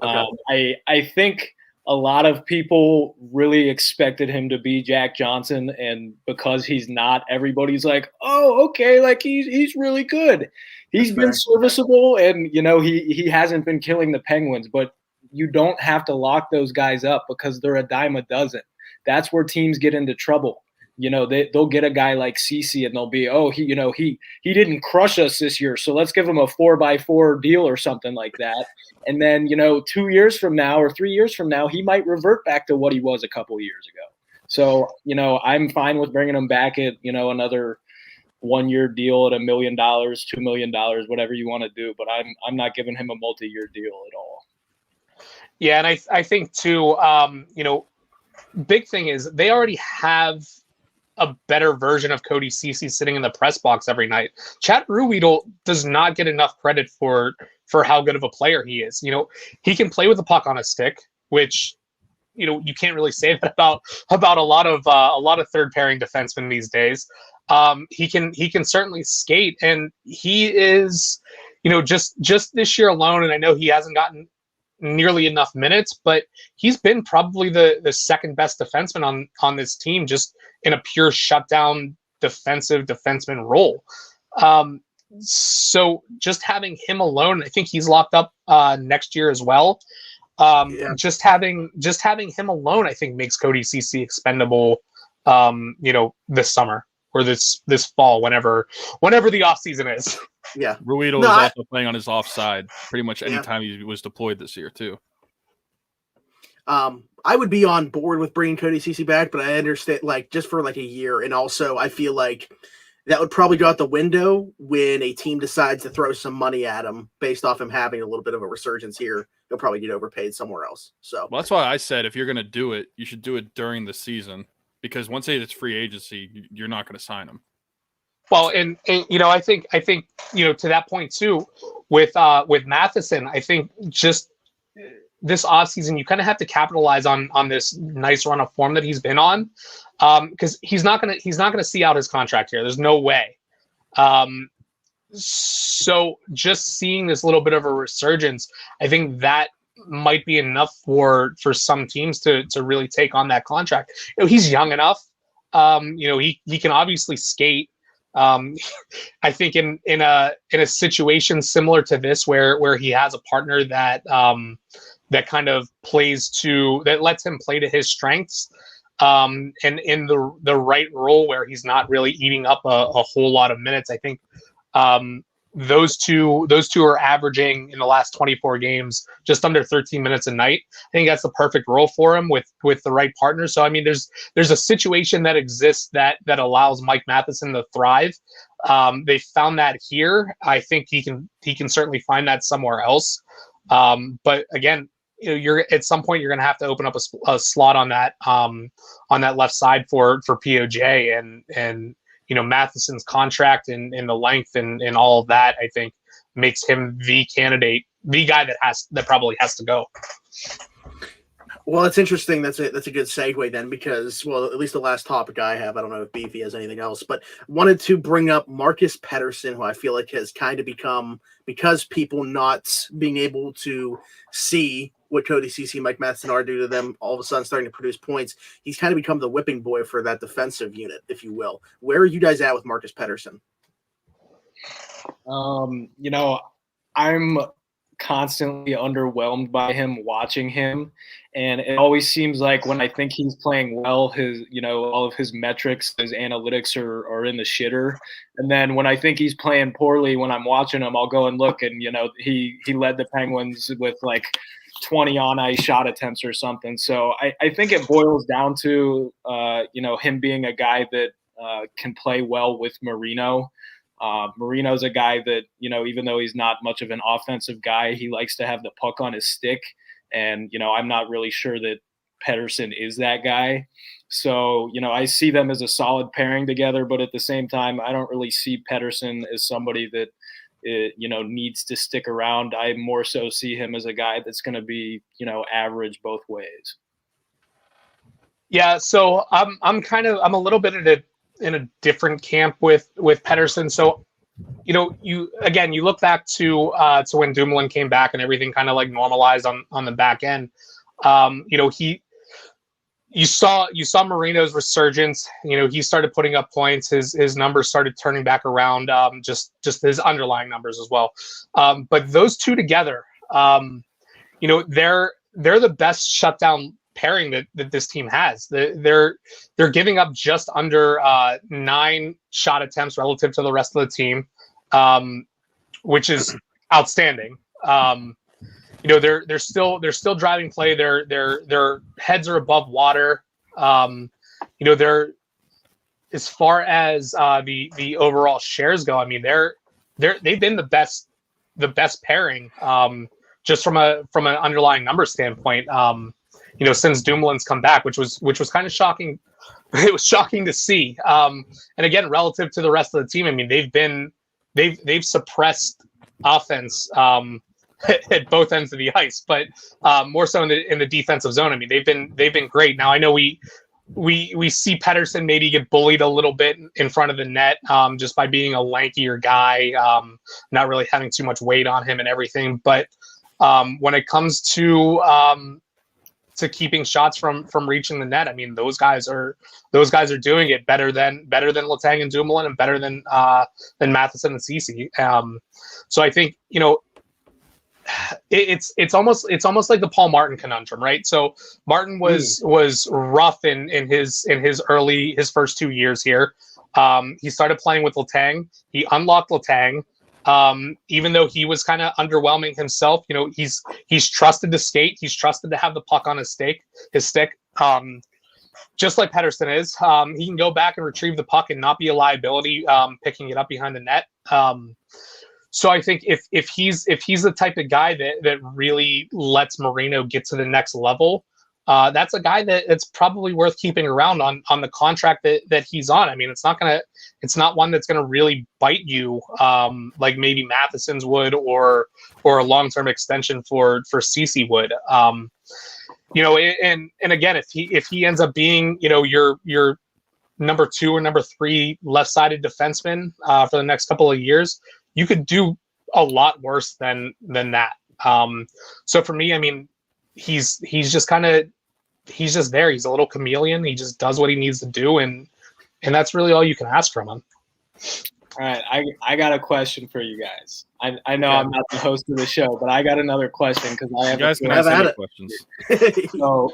Okay. I think a lot of people really expected him to be Jack Johnson, and because he's not, everybody's like, oh, okay, like he's really good. He's been serviceable, and he hasn't been killing the Penguins, but you don't have to lock those guys up because they're a dime a dozen. That's where teams get into trouble. They'll get a guy like Ceci and they'll be, he didn't crush us this year, so let's give him a 4x4 deal or something like that. And then, 2 years from now or 3 years from now, he might revert back to what he was a couple of years ago. So, I'm fine with bringing him back at, another 1 year deal at $1 million, $2 million, whatever you want to do. But I'm not giving him a multi-year deal at all. Yeah, and I think too, big thing is they already have a better version of Cody Ceci sitting in the press box every night. Chad Ruhwedel does not get enough credit for how good of a player he is. He can play with the puck on a stick, which you can't really say that about a lot of third pairing defensemen these days. He can certainly skate, and he is just this year alone. And I know he hasn't gotten nearly enough minutes, but he's been probably the second best defenseman on this team, just in a pure shutdown defenseman role. So just having him alone, I think he's locked up next year as well. Just having him alone, I think makes Cody Ceci expendable, this summer or this fall, whenever the off season is. Yeah, Ruhwedel is also playing on his offside pretty much anytime he was deployed this year too. I would be on board with bringing Cody Ceci back, but I understand just for a year, and also I feel like that would probably go out the window when a team decides to throw some money at him based off him having a little bit of a resurgence here. He'll probably get overpaid somewhere else. So that's why I said if you're going to do it, you should do it during the season, because once it's free agency, you're not going to sign him. Well, and I think to that point too, with Matheson, I think just this offseason you kind of have to capitalize on this nice run of form that he's been on, because he's not gonna see out his contract here. There's no way. So just seeing this little bit of a resurgence, I think that might be enough for some teams to really take on that contract. He's young enough. He can obviously skate. I think in a situation similar to this, where he has a partner that that kind of that lets him play to his strengths, and in the right role where he's not really eating up a whole lot of minutes. I think those two are averaging in the last 24 games just under 13 minutes a night. I think that's the perfect role for him with the right partner. So I mean, there's a situation that exists that allows Mike Matheson to thrive. They found that here. I think he can certainly find that somewhere else. But again, you're at some point you're going to have to open up a slot on that left side for POJ, and Matheson's contract and the length and all of that, I think, makes him the candidate, the guy that probably has to go. Well, it's interesting. That's a good segue then, because, well, at least the last topic I have, I don't know if Beefy has anything else, but wanted to bring up Marcus Pettersson, who I feel like has kind of become, because people not being able to see what Cody Ceci, Mike Matheson are due to them all of a sudden starting to produce points, he's kind of become the whipping boy for that defensive unit, if you will. Where are you guys at with Marcus Pettersson? I'm constantly underwhelmed by him watching him, and it always seems like when I think he's playing well, his all of his metrics, his analytics are in the shitter, and then when I think he's playing poorly, when I'm watching him, I'll go and look, and he led the Penguins with like 20 on ice shot attempts or something. So I think it boils down to him being a guy that can play well with Marino. Marino's a guy that, even though he's not much of an offensive guy, he likes to have the puck on his stick. And, I'm not really sure that Pettersson is that guy. So, I see them as a solid pairing together, but at the same time, I don't really see Pettersson as somebody that, needs to stick around. I more so see him as a guy that's going to be, average both ways. Yeah. So I'm a little bit in a different camp with Pettersson. So, you look back to when Dumoulin came back and everything kind of like normalized on the back end. You saw Marino's resurgence. He started putting up points. His numbers started turning back around. Just his underlying numbers as well. But those two together, they're the best shutdown pairing that this team has. They're giving up just under 9 shot attempts relative to the rest of the team, which is outstanding. They're still driving play. Their heads are above water. They're, as far as the overall shares go, I mean, they've been the best pairing, just from an underlying number standpoint. Since Dumoulin's come back, which was kind of shocking. It was shocking to see. And again, relative to the rest of the team, I mean, they've suppressed offense at both ends of the ice, but more so in the defensive zone. I mean, they've been great. Now I know we see Pettersson maybe get bullied a little bit in front of the net, just by being a lankier guy, not really having too much weight on him and everything. But when it comes to keeping shots from reaching the net, I mean, those guys are doing it better than Letang and Dumoulin, and better than Matheson and Ceci. So I think it's almost like the Paul Martin conundrum, right? So Martin was rough in his first 2 years here. He started playing with Letang. He unlocked Letang. Even though he was kind of underwhelming himself, he's trusted to skate. He's trusted to have the puck on his stick. Just like Pettersson is. He can go back and retrieve the puck and not be a liability, picking it up behind the net. So I think if he's the type of guy that really lets Marino get to the next level, that's a guy that's probably worth keeping around on the contract that he's on. I mean, it's not one that's gonna really bite you, like maybe Matheson's would, or a long-term extension for Ceci would. And again, if he ends up being your number 2 or number 3 left-sided defenseman for the next couple of years, you could do a lot worse than that. So for me, I mean, he's just there. He's a little chameleon. He just does what he needs to do, and that's really all you can ask from him. All right, I got a question for you guys. I know I'm not the host of the show, but I got another question because I have. You guys can ask any questions. So,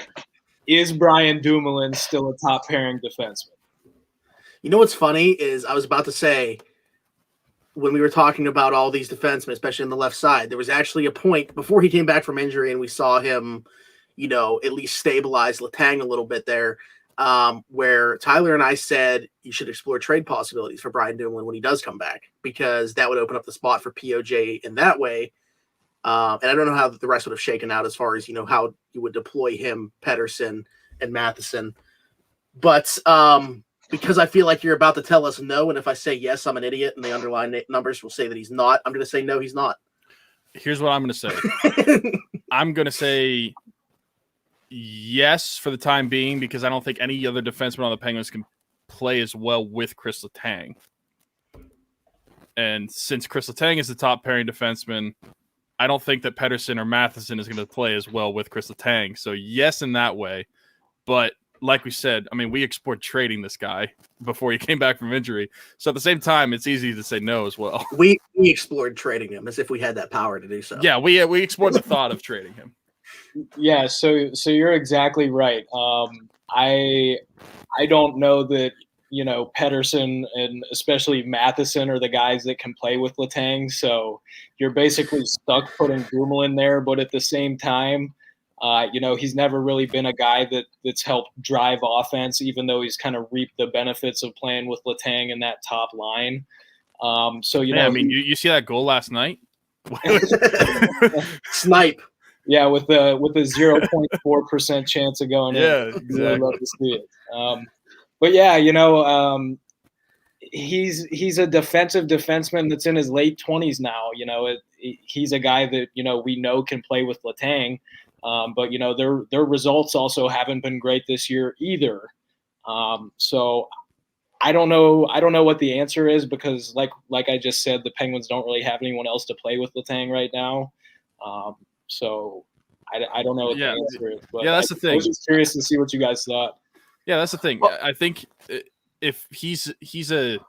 is Brian Dumoulin still a top pairing defenseman? You know what's funny is I was about to say, when we were talking about all these defensemen, especially on the left side, there was actually a point before he came back from injury and we saw him, at least stabilize Letang a little bit there, where Tyler and I said you should explore trade possibilities for Brian Dumoulin when he does come back, because that would open up the spot for POJ in that way. And I don't know how the rest would have shaken out as far as, how you would deploy him, Pettersson, and Matheson. But because I feel like you're about to tell us no, and if I say yes, I'm an idiot, and the underlying numbers will say that he's not, I'm going to say no, he's not. Here's what I'm going to say. I'm going to say yes for the time being, because I don't think any other defenseman on the Penguins can play as well with Chris Letang. And since Chris Letang is the top pairing defenseman, I don't think that Pettersson or Matheson is going to play as well with Chris Letang. So yes, in that way. But like we said, I mean, we explored trading this guy before he came back from injury. So at the same time, it's easy to say no as well. We explored trading him as if we had that power to do so. Yeah, we explored the thought of trading him. Yeah, so you're exactly right. I don't know that Pettersson and especially Matheson are the guys that can play with Letang. So you're basically stuck putting Dumoulin there, but at the same time, he's never really been a guy that's helped drive offense, even though he's kind of reaped the benefits of playing with Letang in that top line. I mean, you see that goal last night? Snipe. Yeah, with the 0.4% chance of going in. Yeah, exactly. I'd love to see it. But yeah, he's a defensive defenseman that's in his late 20s now. He's a guy that we know can play with Letang. But their results also haven't been great this year either. So I don't know what the answer is, because like I just said, the Penguins don't really have anyone else to play with Letang right now. So I don't know what the answer is. But that's the thing. I was just curious to see what you guys thought. Yeah, that's the thing. I think if he's an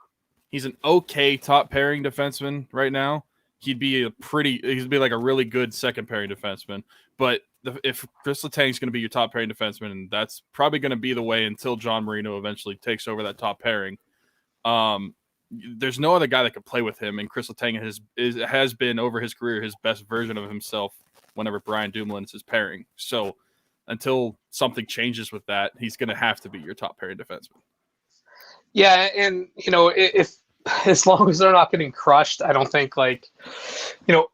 okay top pairing defenseman right now, he'd be like a really good second pairing defenseman. But if Chris Letang's going to be your top pairing defenseman, and that's probably going to be the way until John Marino eventually takes over that top pairing, there's no other guy that could play with him. And Chris Letang has been over his career his best version of himself whenever Brian Dumoulin is his pairing. So until something changes with that, he's going to have to be your top pairing defenseman. Yeah, and if as long as they're not getting crushed, I don't think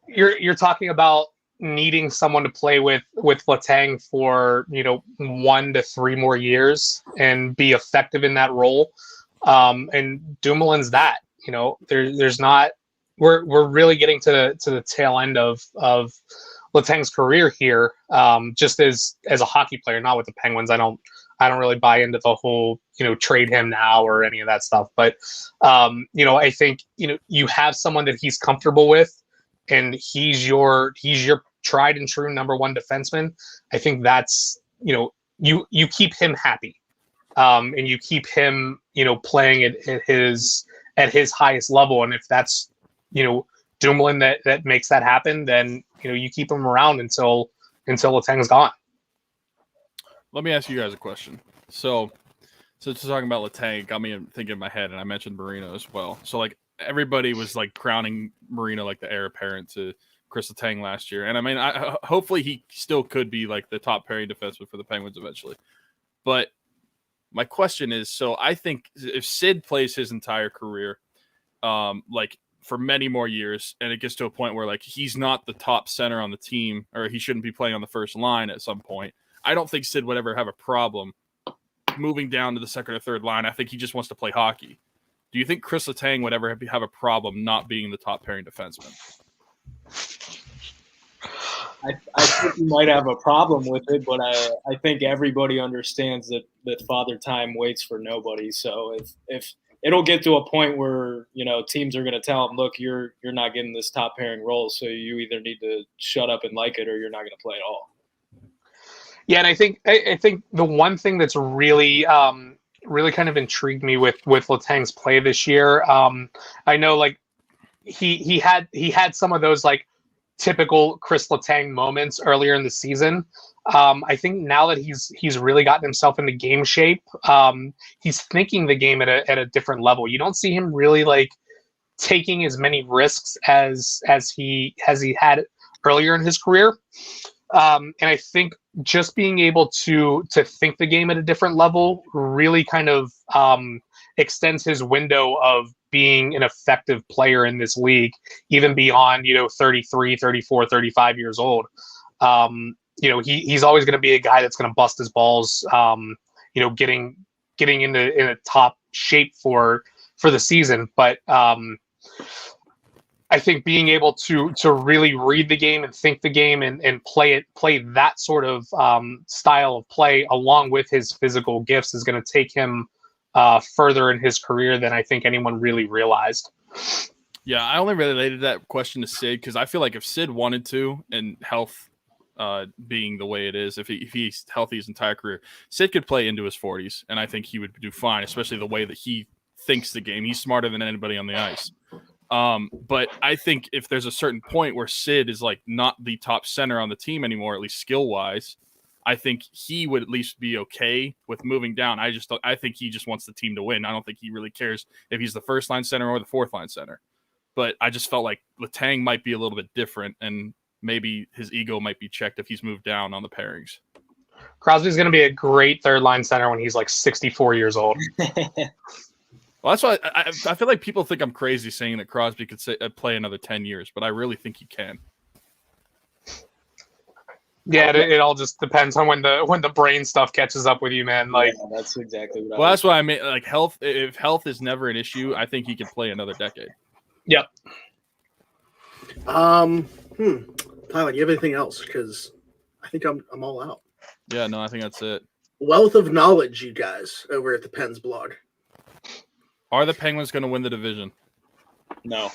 you're talking about needing someone to play with Letang for 1 to 3 more years and be effective in that role. And Dumoulin's that. There's not. We're really getting to the tail end of Letang's career here, just as a hockey player, not with the Penguins. I don't really buy into the whole trade him now or any of that stuff. But I think you have someone that he's comfortable with, and he's your tried and true number one defenseman. I think that's you keep him happy, and you keep him playing at his highest level. And if that's Dumoulin that makes that happen, then you keep him around until Letang's gone. Let me ask you guys a question. So just talking about Letang, it got me thinking in my head, and I mentioned Marino as well. So everybody was crowning Marino like the heir apparent to Chris Letang last year, and I mean, hopefully he still could be the top pairing defenseman for the Penguins eventually. But my question is, so I think if Sid plays his entire career, for many more years, and it gets to a point where he's not the top center on the team, or he shouldn't be playing on the first line at some point, I don't think Sid would ever have a problem moving down to the second or third line. I think he just wants to play hockey. Do you think Chris Letang would ever have a problem not being the top pairing defenseman? I think he might have a problem with it, but I think everybody understands that Father Time waits for nobody. So if it'll get to a point where, teams are going to tell him, look, you're not getting this top pairing role, so you either need to shut up and like it or you're not going to play at all. Yeah, and I think the one thing that's really really kind of intrigued me with Letang's play this year, I know like he had some of those like typical Chris Letang moments earlier in the season. I think now that he's really gotten himself into game shape, he's thinking the game at a different level. You don't see him really like taking as many risks as he had earlier in his career. And I think just being able to think the game at a different level really kind of extends his window of being an effective player in this league, even beyond, 33, 34, 35 years old. He's always going to be a guy that's going to bust his balls, getting in a top shape for the season. But I think being able to really read the game and think the game and play that sort of style of play along with his physical gifts is going to take him further in his career than I think anyone really realized. Yeah, I only related that question to Sid because I feel like if Sid wanted to, and health being the way it is, if he's healthy his entire career, Sid could play into his 40s, and I think he would do fine, especially the way that he thinks the game. He's smarter than anybody on the ice. But I think if there's a certain point where Sid is like not the top center on the team anymore, at least skill wise, I think he would at least be okay with moving down. I think he just wants the team to win. I don't think he really cares if he's the first line center or the fourth line center. But I just felt like Letang might be a little bit different, and maybe his ego might be checked if he's moved down on the pairings. Crosby's going to be a great third line center when he's like 64 years old. Well, that's why I feel like people think I'm crazy saying that Crosby could play another 10 years, but I really think he can. Yeah, it all just depends on when the brain stuff catches up with you, man. Like that's exactly what. Well, that's why I mean. Like health, if health is never an issue, I think he could play another decade. Yep. Tyler, do you have anything else? Because I think I'm all out. Yeah, no, I think that's it. Wealth of knowledge, you guys, over at the PensBlog. Are the Penguins going to win the division? No.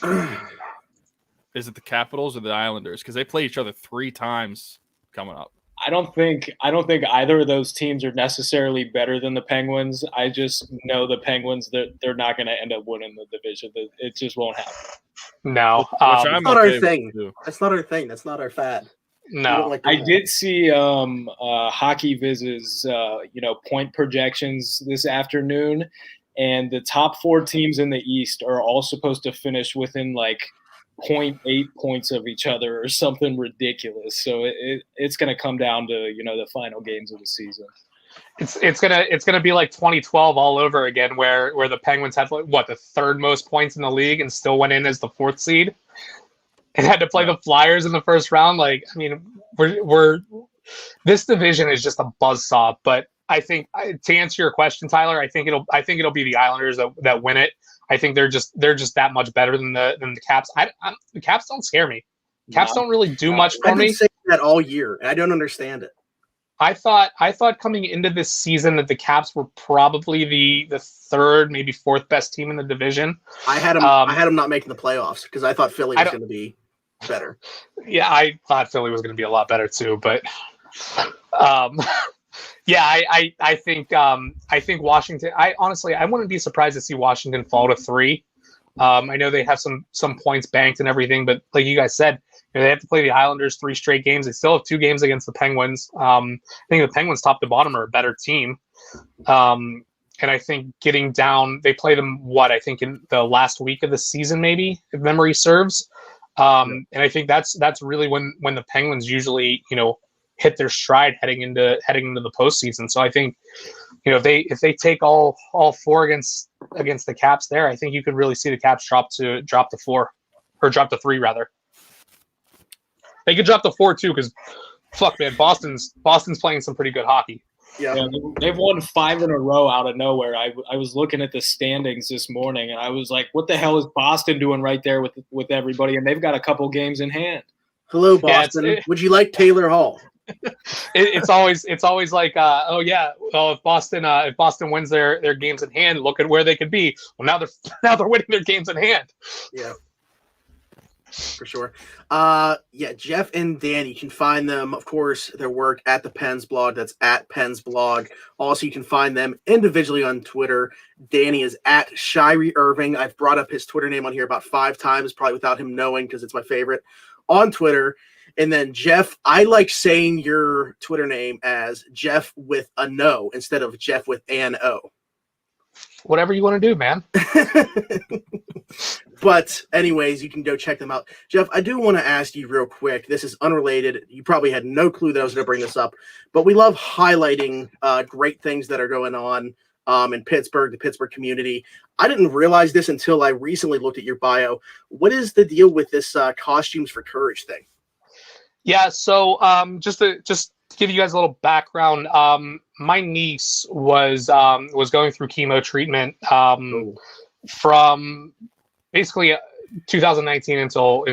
Is it the Capitals or the Islanders? Because they play each other 3 times coming up. I don't think either of those teams are necessarily better than the Penguins. I just know the Penguins that they're not going to end up winning the division. It just won't happen. No, that's not our thing. That's not our thing. That's not our fad. No, I did see Hockey Viz's point projections this afternoon, and the top 4 teams in the East are all supposed to finish within like 0.8 points of each other or something ridiculous. So it's going to come down to the final games of the season. It's gonna be like 2012 all over again, where the Penguins had the 3rd most points in the league and still went in as the 4th seed and had to play the Flyers in the first round. Like, I mean, we're this division is just a buzzsaw. But I think to answer your question, Tyler, I think it'll be the Islanders that win it. I think they're just that much better than the Caps. The Caps don't scare me. Caps don't really do much for me. I've been saying that all year, and I don't understand it. I thought coming into this season that the Caps were probably the 3rd, maybe 4th best team in the division. I had them not making the playoffs because I thought Philly was going to be better. Yeah, I thought Philly was going to be a lot better too, but yeah, I think Washington. I honestly wouldn't be surprised to see Washington fall to 3. I know they have some points banked and everything, but like you guys said, they have to play the Islanders 3 straight games. They still have 2 games against the Penguins. I think the Penguins top to bottom are a better team. And I think getting down, they play them I think in the last week of the season, maybe, if memory serves. And I think that's really when the Penguins usually, hit their stride heading into the postseason. So I think, if they take all 4 against the Caps there, I think you could really see the Caps drop to 4 or drop to 3 rather. They could drop to 4 too, because fuck man, Boston's playing some pretty good hockey. Yeah, they've won 5 in a row out of nowhere. I was looking at the standings this morning, and I was like, "What the hell is Boston doing right there with everybody?" And they've got a couple games in hand. Hello, Boston. Would you like Taylor Hall? It's always like, oh yeah, well, if Boston wins their games in hand, look at where they could be. Well, now they're winning their games in hand. Yeah, for sure. Yeah, Geoff and Danny, you can find them, of course, their work at the PensBlog. That's at PensBlog. Also, you can find them individually on Twitter. Danny is at Shirey Irving. I've brought up his Twitter name on here about 5 times, probably without him knowing because it's my favorite on Twitter. And then Geoff, I like saying your Twitter name as Geoff with a no instead of Geoff with an O. Whatever you want to do, man. But anyways, you can go check them out. Geoff, I do want to ask you real quick. This is unrelated. You probably had no clue that I was going to bring this up, but we love highlighting great things that are going on in Pittsburgh, the Pittsburgh community. I didn't realize this until I recently looked at your bio. What is the deal with this Costumes for Courage thing? Yeah, so just to give you guys a little background, my niece was going through chemo treatment from basically 2019 until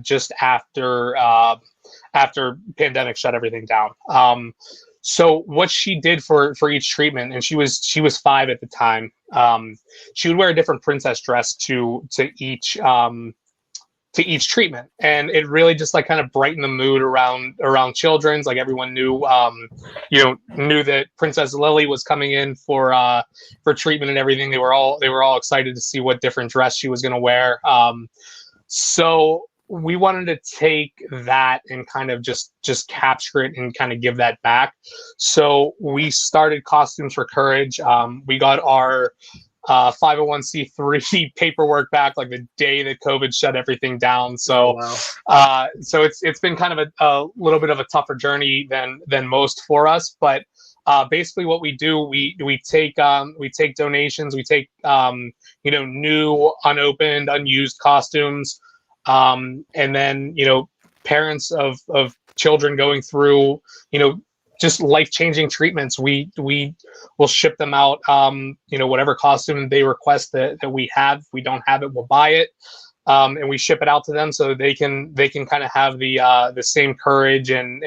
just after pandemic shut everything down. So what she did for each treatment, and she was 5 at the time, she would wear a different princess dress to each treatment, and it really just like kind of brightened the mood around children's. Like everyone knew that Princess Lily was coming in for treatment and everything. They were all excited to see what different dress she was going to wear. So we wanted to take that and kind of just capture it and kind of give that back. So we started Costumes for Courage. We got our 501c3 paperwork back like the day that COVID shut everything down. So, so it's been kind of a little bit of a tougher journey than most for us. But basically, what we do, we take donations, we take new, unopened, unused costumes, and then parents of children going through just life-changing treatments. We will ship them out, whatever costume they request that we have. If we don't have it, we'll buy it, and we ship it out to them so they can kind of have the same courage and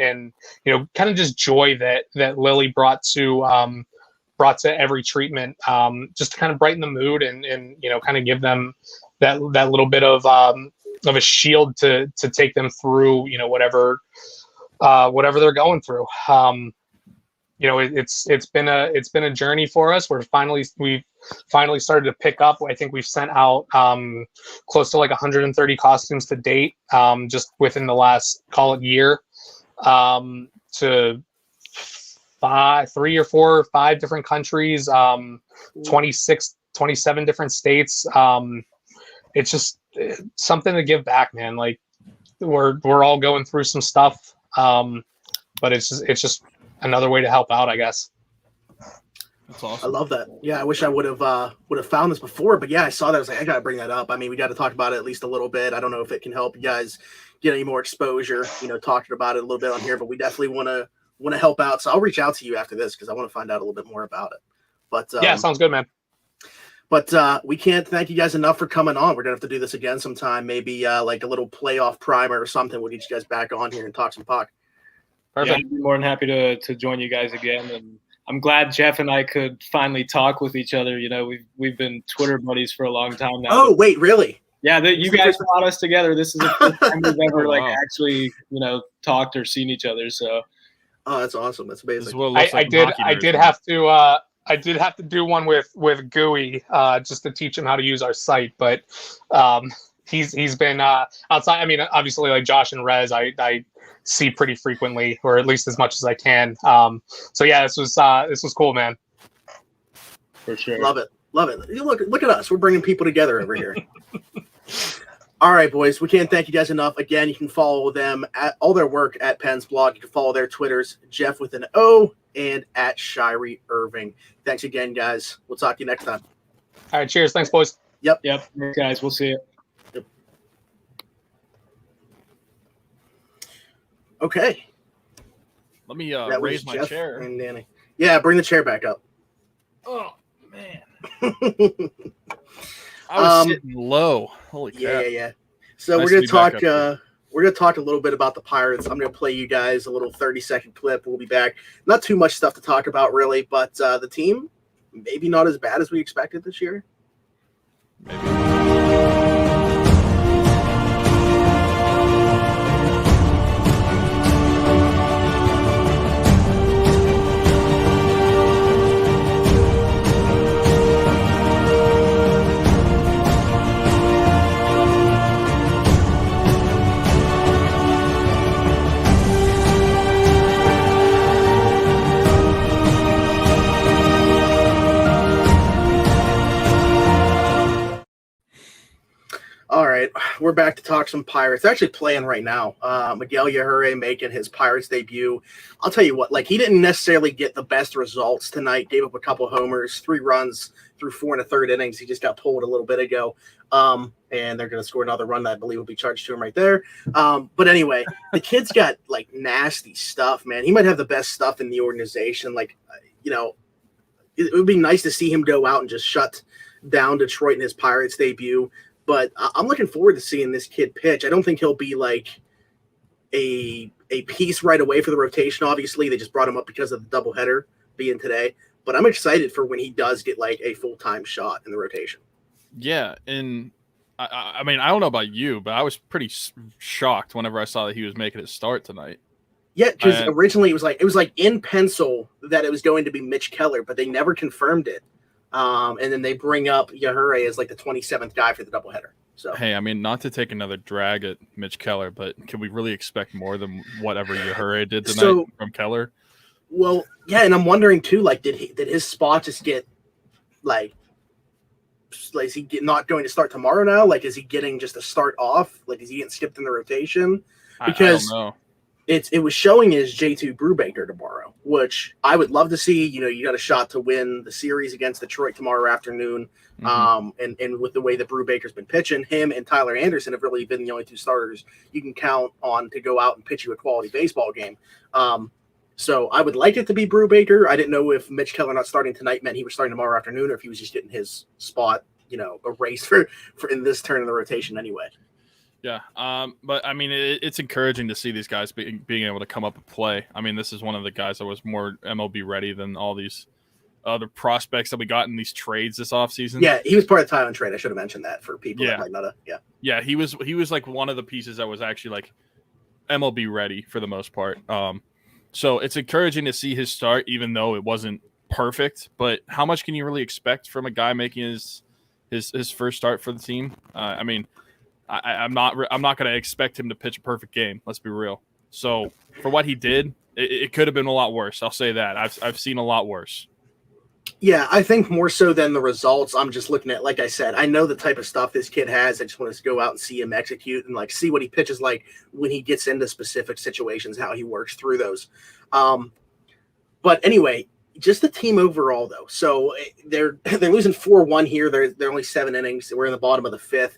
kind of just joy that Lily brought to every treatment, just to kind of brighten the mood and kind of give them that little bit of a shield to take them through whatever they're going through. It's been a journey for us. We've finally started to pick up. I think we've sent out close to like 130 costumes to date, just within the last, call it, year, to 3 or 4 or 5 different countries, 27 different states. It's just something to give back, man. Like we're all going through some stuff. But it's just another way to help out, I guess. That's awesome. I love that. Yeah, I wish I would have found this before, but yeah, I saw that. I was like, I gotta bring that up. I mean, we got to talk about it at least a little bit. I don't know if it can help you guys get any more exposure, talking about it a little bit on here, but we definitely want to help out. So I'll reach out to you after this because I want to find out a little bit more about it. But yeah, sounds good, man. But we can't thank you guys enough for coming on. We're gonna have to do this again sometime. Maybe like a little playoff primer or something. We'll get you guys back on here and talk some puck. Perfect. Yeah, I'd be more than happy to join you guys again. And I'm glad Geoff and I could finally talk with each other. We've been Twitter buddies for a long time now. Oh, wait, really? Yeah, you guys brought us together. This is the first time we've ever actually talked or seen each other. So, oh, that's awesome. That's amazing. I did have to do one with Gooey just to teach him how to use our site, but he's been outside. I mean, obviously, like Josh and Rez, I see pretty frequently, or at least as much as I can. So yeah, this was cool, man. For sure, love it. Look at us. We're bringing people together over here. All right, boys. We can't thank you guys enough. Again, you can follow them at all their work at PensBlog. You can follow their Twitters, Geoff with an O and at Shirey Irving. Thanks again, guys. We'll talk to you next time. All right, cheers. Thanks, boys. Yep. Thanks, guys. We'll see you. Yep. Okay. Let me raise my chair. And Danny. Yeah, bring the chair back up. Oh, man. I was sitting low. Holy crap. Yeah. So nice we're going to talk we're going to talk a little bit about the Pirates. I'm going to play you guys a little 30-second clip. We'll be back. Not too much stuff to talk about, really, but the team, maybe not as bad as we expected this year. All right, we're back to talk some Pirates. They're actually playing right now. Miguel Yajure making his Pirates debut. I'll tell you what, like, he didn't necessarily get the best results tonight. Gave up a couple homers, 3 runs through 4 1/3 innings. He just got pulled a little bit ago. And they're going to score another run that I believe will be charged to him right there. But anyway, the kid's got, like, nasty stuff, man. He might have the best stuff in the organization. Like, you know, it would be nice to see him go out and just shut down Detroit in his Pirates debut. But I'm looking forward to seeing this kid pitch. I don't think he'll be like a piece right away for the rotation. Obviously, they just brought him up because of the doubleheader being today. But I'm excited for when he does get like a full-time shot in the rotation. Yeah, and I mean, I don't know about you, but I was pretty shocked whenever I saw that he was making his start tonight. Yeah, because originally it was like in pencil that it was going to be Mitch Keller, but they never confirmed it. And then they bring up Yajure as like the 27th guy for the doubleheader. So hey, I mean, not to take another drag at Mitch Keller, but can we really expect more than whatever Yajure did tonight from Keller? Well, yeah, and I'm wondering too, like, did his spot just get like is he not going to start tomorrow now? Like, is he getting just a start off? Like, is he getting skipped in the rotation? Because I don't know. It was showing as J2 Brubaker tomorrow, which I would love to see. You know, you got a shot to win the series against Detroit tomorrow afternoon. Mm-hmm. And with the way that Brubaker's been pitching, him and Tyler Anderson have really been the only 2 starters you can count on to go out and pitch you a quality baseball game. So I would like it to be Brubaker. I didn't know if Mitch Keller not starting tonight meant he was starting tomorrow afternoon or if he was just getting his spot, you know, erased for in this turn of the rotation anyway. Yeah, but I mean, it's encouraging to see these guys being able to come up and play. I mean, this is one of the guys that was more MLB ready than all these other prospects that we got in these trades this offseason. Yeah, he was part of the Thailand trade. I should have mentioned that for people that might not have. Yeah. Yeah, he was like one of the pieces that was actually like MLB ready for the most part. So it's encouraging to see his start, even though it wasn't perfect. But how much can you really expect from a guy making his first start for the team? I mean, I'm not going to expect him to pitch a perfect game. Let's be real. So for what he did, it could have been a lot worse. I'll say that. I've seen a lot worse. Yeah, I think more so than the results. I'm just looking at, like I said, I know the type of stuff this kid has. I just want to go out and see him execute and like see what he pitches like when he gets into specific situations, how he works through those. But anyway, just the team overall though. So they're losing 4-1 here. They're only 7 innings. We're in the bottom of the 5th.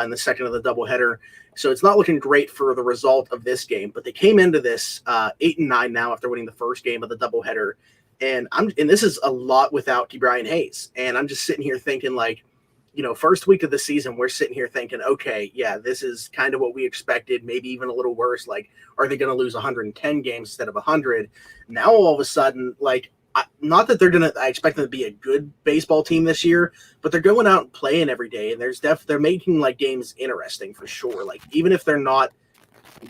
In the second of the doubleheader. So it's not looking great for the result of this game, but they came into this 8-9 now after winning the first game of the doubleheader. And this is a lot without Brian Hayes. And I'm just sitting here thinking like, you know, first week of the season, we're sitting here thinking, okay, yeah, this is kind of what we expected, maybe even a little worse. Like, are they going to lose 110 games instead of 100? Now, all of a sudden, like, not that I expect them to be a good baseball team this year, but they're going out and playing every day, and they're making like games interesting for sure. Like even if they're not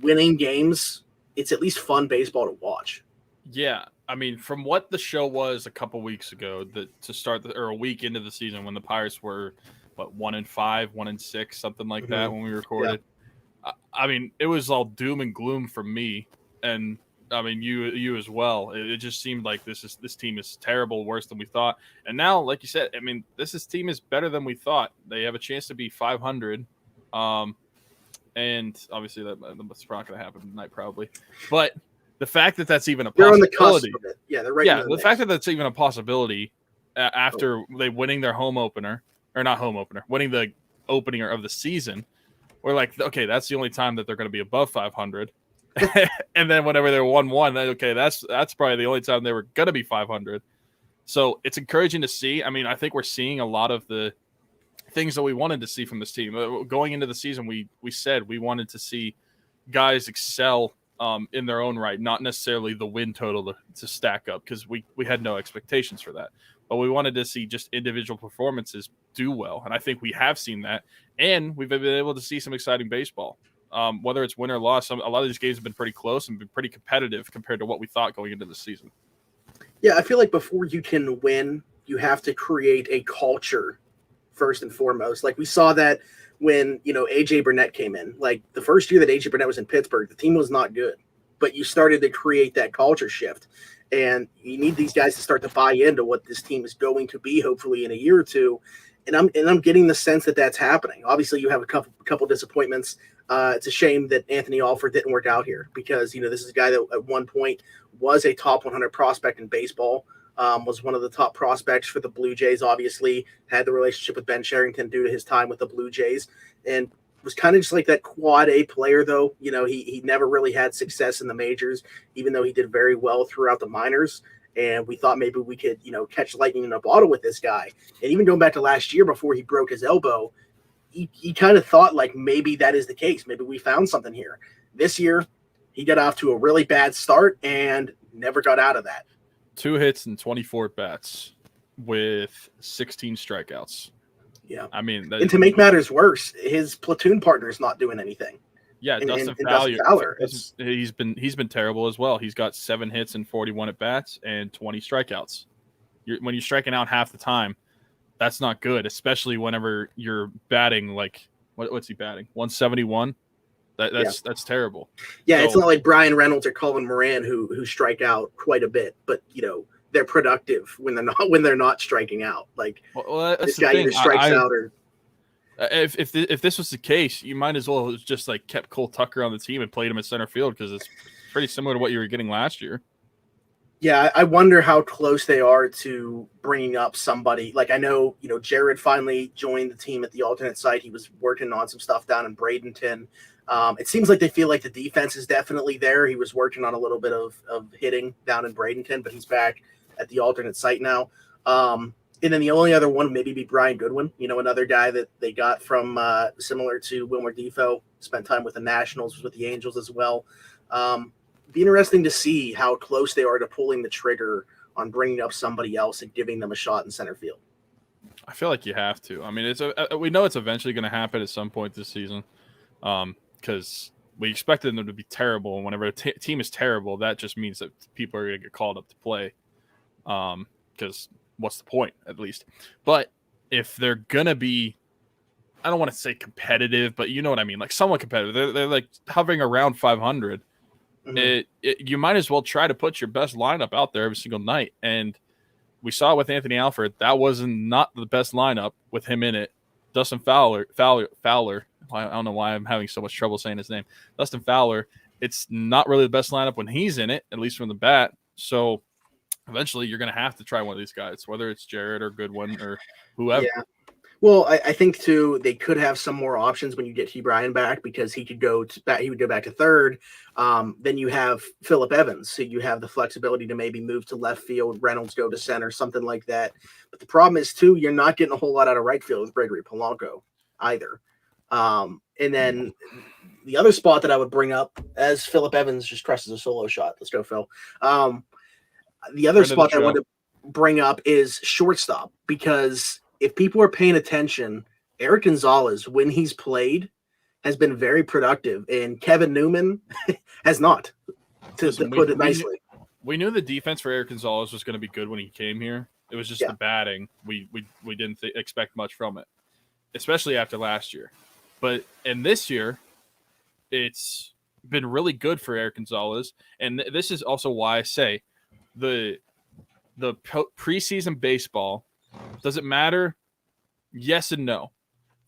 winning games, it's at least fun baseball to watch. Yeah, I mean, from what the show was a couple weeks ago, to start or a week into the season when the Pirates were 1-5, 1-6, something like that when we recorded. Yeah. I mean, it was all doom and gloom for me, and I mean, you as well. It just seemed like this team is terrible, worse than we thought. And now, like you said, I mean, this team is better than we thought. They have a chance to be 500. And obviously that's not going to happen tonight, probably. But the fact that that's even a possibility. They're on the cusp of it. Yeah, they're right. Yeah, the fact that that's even a possibility after they winning their home opener, or not home opener, winning the opener of the season, we're like, okay, that's the only time that they're going to be above 500. And then whenever they're 1-1, okay, that's probably the only time they were going to be 500. So it's encouraging to see. I mean, I think we're seeing a lot of the things that we wanted to see from this team. Going into the season, we said we wanted to see guys excel in their own right, not necessarily the win total to stack up, because we had no expectations for that. But we wanted to see just individual performances do well, and I think we have seen that, and we've been able to see some exciting baseball. Whether it's win or loss, a lot of these games have been pretty close and been pretty competitive compared to what we thought going into the season. Yeah, I feel like before you can win, you have to create a culture first and foremost. Like we saw that when, AJ Burnett came in. Like the first year that AJ Burnett was in Pittsburgh, the team was not good, but you started to create that culture shift. And you need these guys to start to buy into what this team is going to be, hopefully in a year or two. And I'm getting the sense that that's happening. Obviously, you have a couple disappointments. It's a shame that Anthony Alford didn't work out here because, this is a guy that at one point was a top 100 prospect in baseball, was one of the top prospects for the Blue Jays, obviously, had the relationship with Ben Cherington due to his time with the Blue Jays, and was kind of just like that quad A player, though. He never really had success in the majors, even though he did very well throughout the minors. And we thought maybe we could, catch lightning in a bottle with this guy. And even going back to last year before he broke his elbow, he kind of thought like maybe that is the case. Maybe we found something here. This year, he got off to a really bad start and never got out of that. 2 hits and 24 bats with 16 strikeouts. Yeah. I mean, and to make matters worse, his platoon partner is not doing anything. Yeah, Dustin Fowler. He's been terrible as well. He's got 7 hits and 41 at bats and 20 strikeouts. When you're striking out half the time, that's not good, especially whenever you're batting like what's he batting? 171. That's terrible. Yeah, so, it's not like Brian Reynolds or Colin Moran who strike out quite a bit, but they're productive when they're not striking out. Like this guy either strikes out or. If this was the case, you might as well have just like kept Cole Tucker on the team and played him at center field because it's pretty similar to what you were getting last year. Yeah, I wonder how close they are to bringing up somebody. Like I know, Jared finally joined the team at the alternate site. He was working on some stuff down in Bradenton. It seems like they feel like the defense is definitely there. He was working on a little bit of hitting down in Bradenton, but he's back at the alternate site now. And then the only other one maybe be Brian Goodwin, another guy that they got from similar to Wilmer Defoe, spent time with the Nationals, was with the Angels as well. Be interesting to see how close they are to pulling the trigger on bringing up somebody else and giving them a shot in center field. I feel like you have to. I mean, we know it's eventually going to happen at some point this season because we expected them to be terrible. And whenever a team is terrible, that just means that people are going to get called up to play because what's the point, at least? But if they're going to be, I don't want to say competitive, but you know what I mean, like somewhat competitive. They're like hovering around 500. Mm-hmm. You might as well try to put your best lineup out there every single night. And we saw with Anthony Alford, that was not the best lineup with him in it. Dustin Fowler. I don't know why I'm having so much trouble saying his name. Dustin Fowler, it's not really the best lineup when he's in it, at least from the bat. So eventually you're going to have to try one of these guys, whether it's Jared or Goodwin or whoever. Yeah. Well, I think too they could have some more options when you get T. Bryan back because he would go back to third. Then you have Phillip Evans, so you have the flexibility to maybe move to left field, Reynolds go to center, something like that. But the problem is too you're not getting a whole lot out of right field with Gregory Polanco either. And then the other spot that I would bring up as Phillip Evans just presses a solo shot. Let's go, Phil. The other spot I want to bring up is shortstop because if people are paying attention, Eric Gonzalez, when he's played, has been very productive, and Kevin Newman has not, to put it nicely. We knew the defense for Eric Gonzalez was going to be good when he came here. It was just the batting. We didn't expect much from it, especially after last year. But in this year, it's been really good for Eric Gonzalez, and this is also why I say the preseason baseball. Does it matter? Yes and no.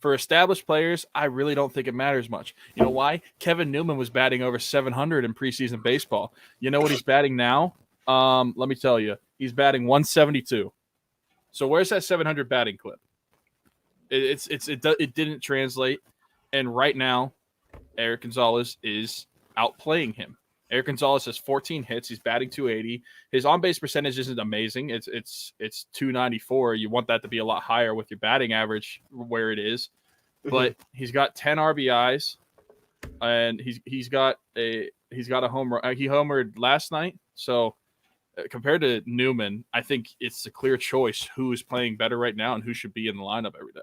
For established players, I really don't think it matters much. You know why? Kevin Newman was batting over 700 in preseason baseball. You know what he's batting now? Let me tell you. He's batting 172. So where's that 700 batting clip? It didn't translate. And right now, Eric Gonzalez is outplaying him. Eric Gonzalez has 14 hits. He's batting 280. His on-base percentage isn't amazing. It's 294. You want that to be a lot higher with your batting average where it is. But he's got 10 RBIs. and he's got a home run. He homered last night, so compared to Newman, I think it's a clear choice who is playing better right now and who should be in the lineup every day.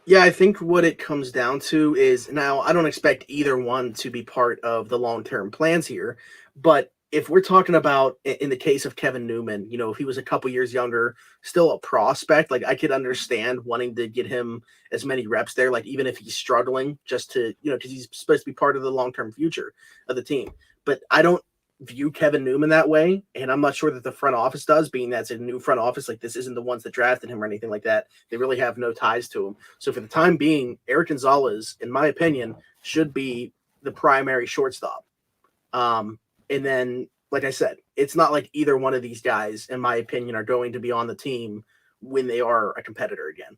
Yeah, I think what it comes down to is, now I don't expect either one to be part of the long-term plans here, but if we're talking about, in the case of Kevin Newman, if he was a couple years younger, still a prospect, like I could understand wanting to get him as many reps there, like even if he's struggling, just to, because he's supposed to be part of the long-term future of the team. But I don't view Kevin Newman that way, and I'm not sure that the front office does, being that's a new front office. Like, this isn't the ones that drafted him or anything like that. They really have no ties to him. So for the time being, Eric Gonzalez, in my opinion, should be the primary shortstop. And then, like I said, it's not like either one of these guys, in my opinion, are going to be on the team when they are a competitor again.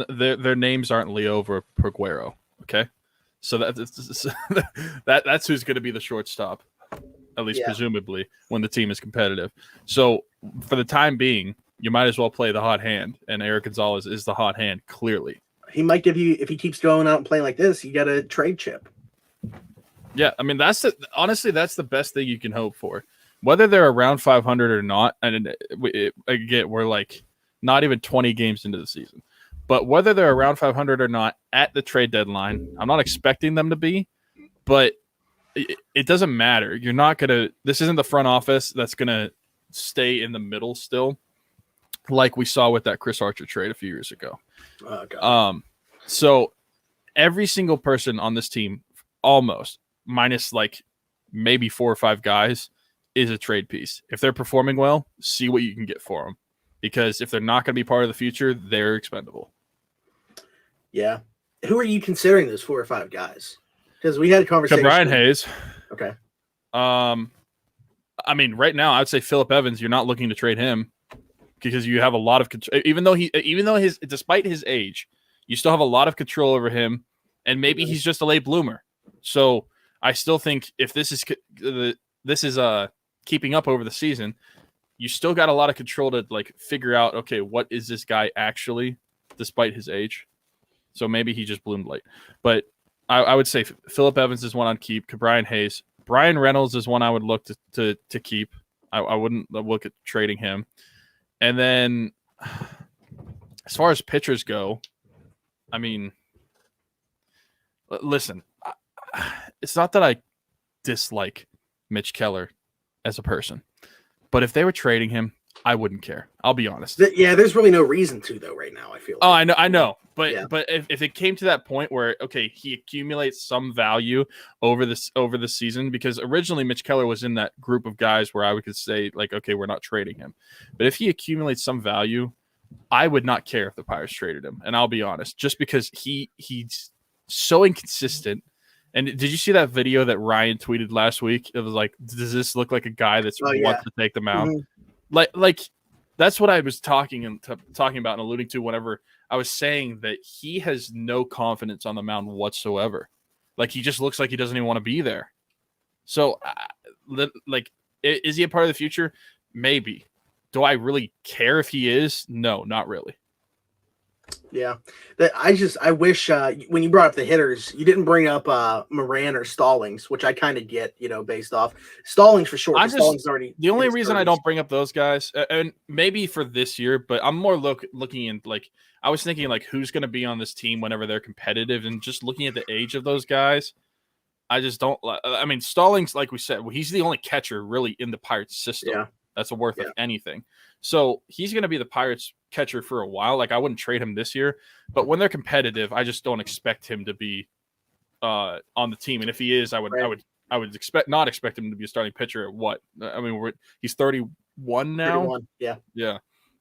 Their names aren't Liover Perguero, okay? So that's who's going to be the shortstop, at least presumably, when the team is competitive. So for the time being, you might as well play the hot hand, and Eric Gonzalez is the hot hand, clearly. He might give you, if he keeps going out and playing like this, you got a trade chip. Yeah, I mean, honestly, that's the best thing you can hope for. Whether they're around 500 or not, and again, we're like not even 20 games into the season. But whether they're around 500 or not at the trade deadline, I'm not expecting them to be, but it doesn't matter. You're not going to – this isn't the front office that's going to stay in the middle still, like we saw with that Chris Archer trade a few years ago. Oh, God. So every single person on this team, almost, minus like maybe 4 or 5 guys, is a trade piece. If they're performing well, see what you can get for them. Because if they're not going to be part of the future, they're expendable. Yeah. Who are you considering those 4 or 5 guys? Because we had a conversation. Brian Hayes. Okay. I mean, right now, I would say Phillip Evans. You're not looking to trade him because you have a lot of control. Even though despite his age, you still have a lot of control over him, and maybe he's just a late bloomer. So I still think if this is keeping up over the season, you still got a lot of control to like figure out, okay, what is this guy actually, despite his age? So maybe he just bloomed late. But I would say Phillip Evans is one I'd keep. Brian Hayes. Brian Reynolds is one I would look to keep. I wouldn't look at trading him. And then as far as pitchers go, I mean, listen, it's not that I dislike Mitch Keller as a person, but if they were trading him, I wouldn't care. I'll be honest. Yeah, there's really no reason to, though, right now, I feel. Oh, I know. But if it came to that point where, okay, he accumulates some value over the season, because originally Mitch Keller was in that group of guys where I could say, like, okay, we're not trading him. But if he accumulates some value, I would not care if the Pirates traded him. And I'll be honest, just because he's so inconsistent. And did you see that video that Ryan tweeted last week? It was like, does this look like a guy that's wants to take the mound? Mm-hmm. Like that's what I was talking about and alluding to whenever I was saying that he has no confidence on the mound whatsoever. Like, he just looks like he doesn't even want to be there. So, like, is he a part of the future? Maybe. Do I really care if he is? No, not really. Yeah, I wish when you brought up the hitters, you didn't bring up Moran or Stallings, which I kind of get, based off Stallings for sure. Stallings already. The only reason I don't bring up those guys, and maybe for this year, but I'm more looking in, like, I was thinking, like, who's going to be on this team whenever they're competitive, and just looking at the age of those guys, I just don't. I mean, Stallings, like we said, he's the only catcher really in the Pirates system that's worth anything. So he's going to be the Pirates catcher for a while. Like, I wouldn't trade him this year, but when they're competitive, I just don't expect him to be on the team. And if he is, I would not expect him to be a starting pitcher at what? I mean, he's 31 now. 31, yeah.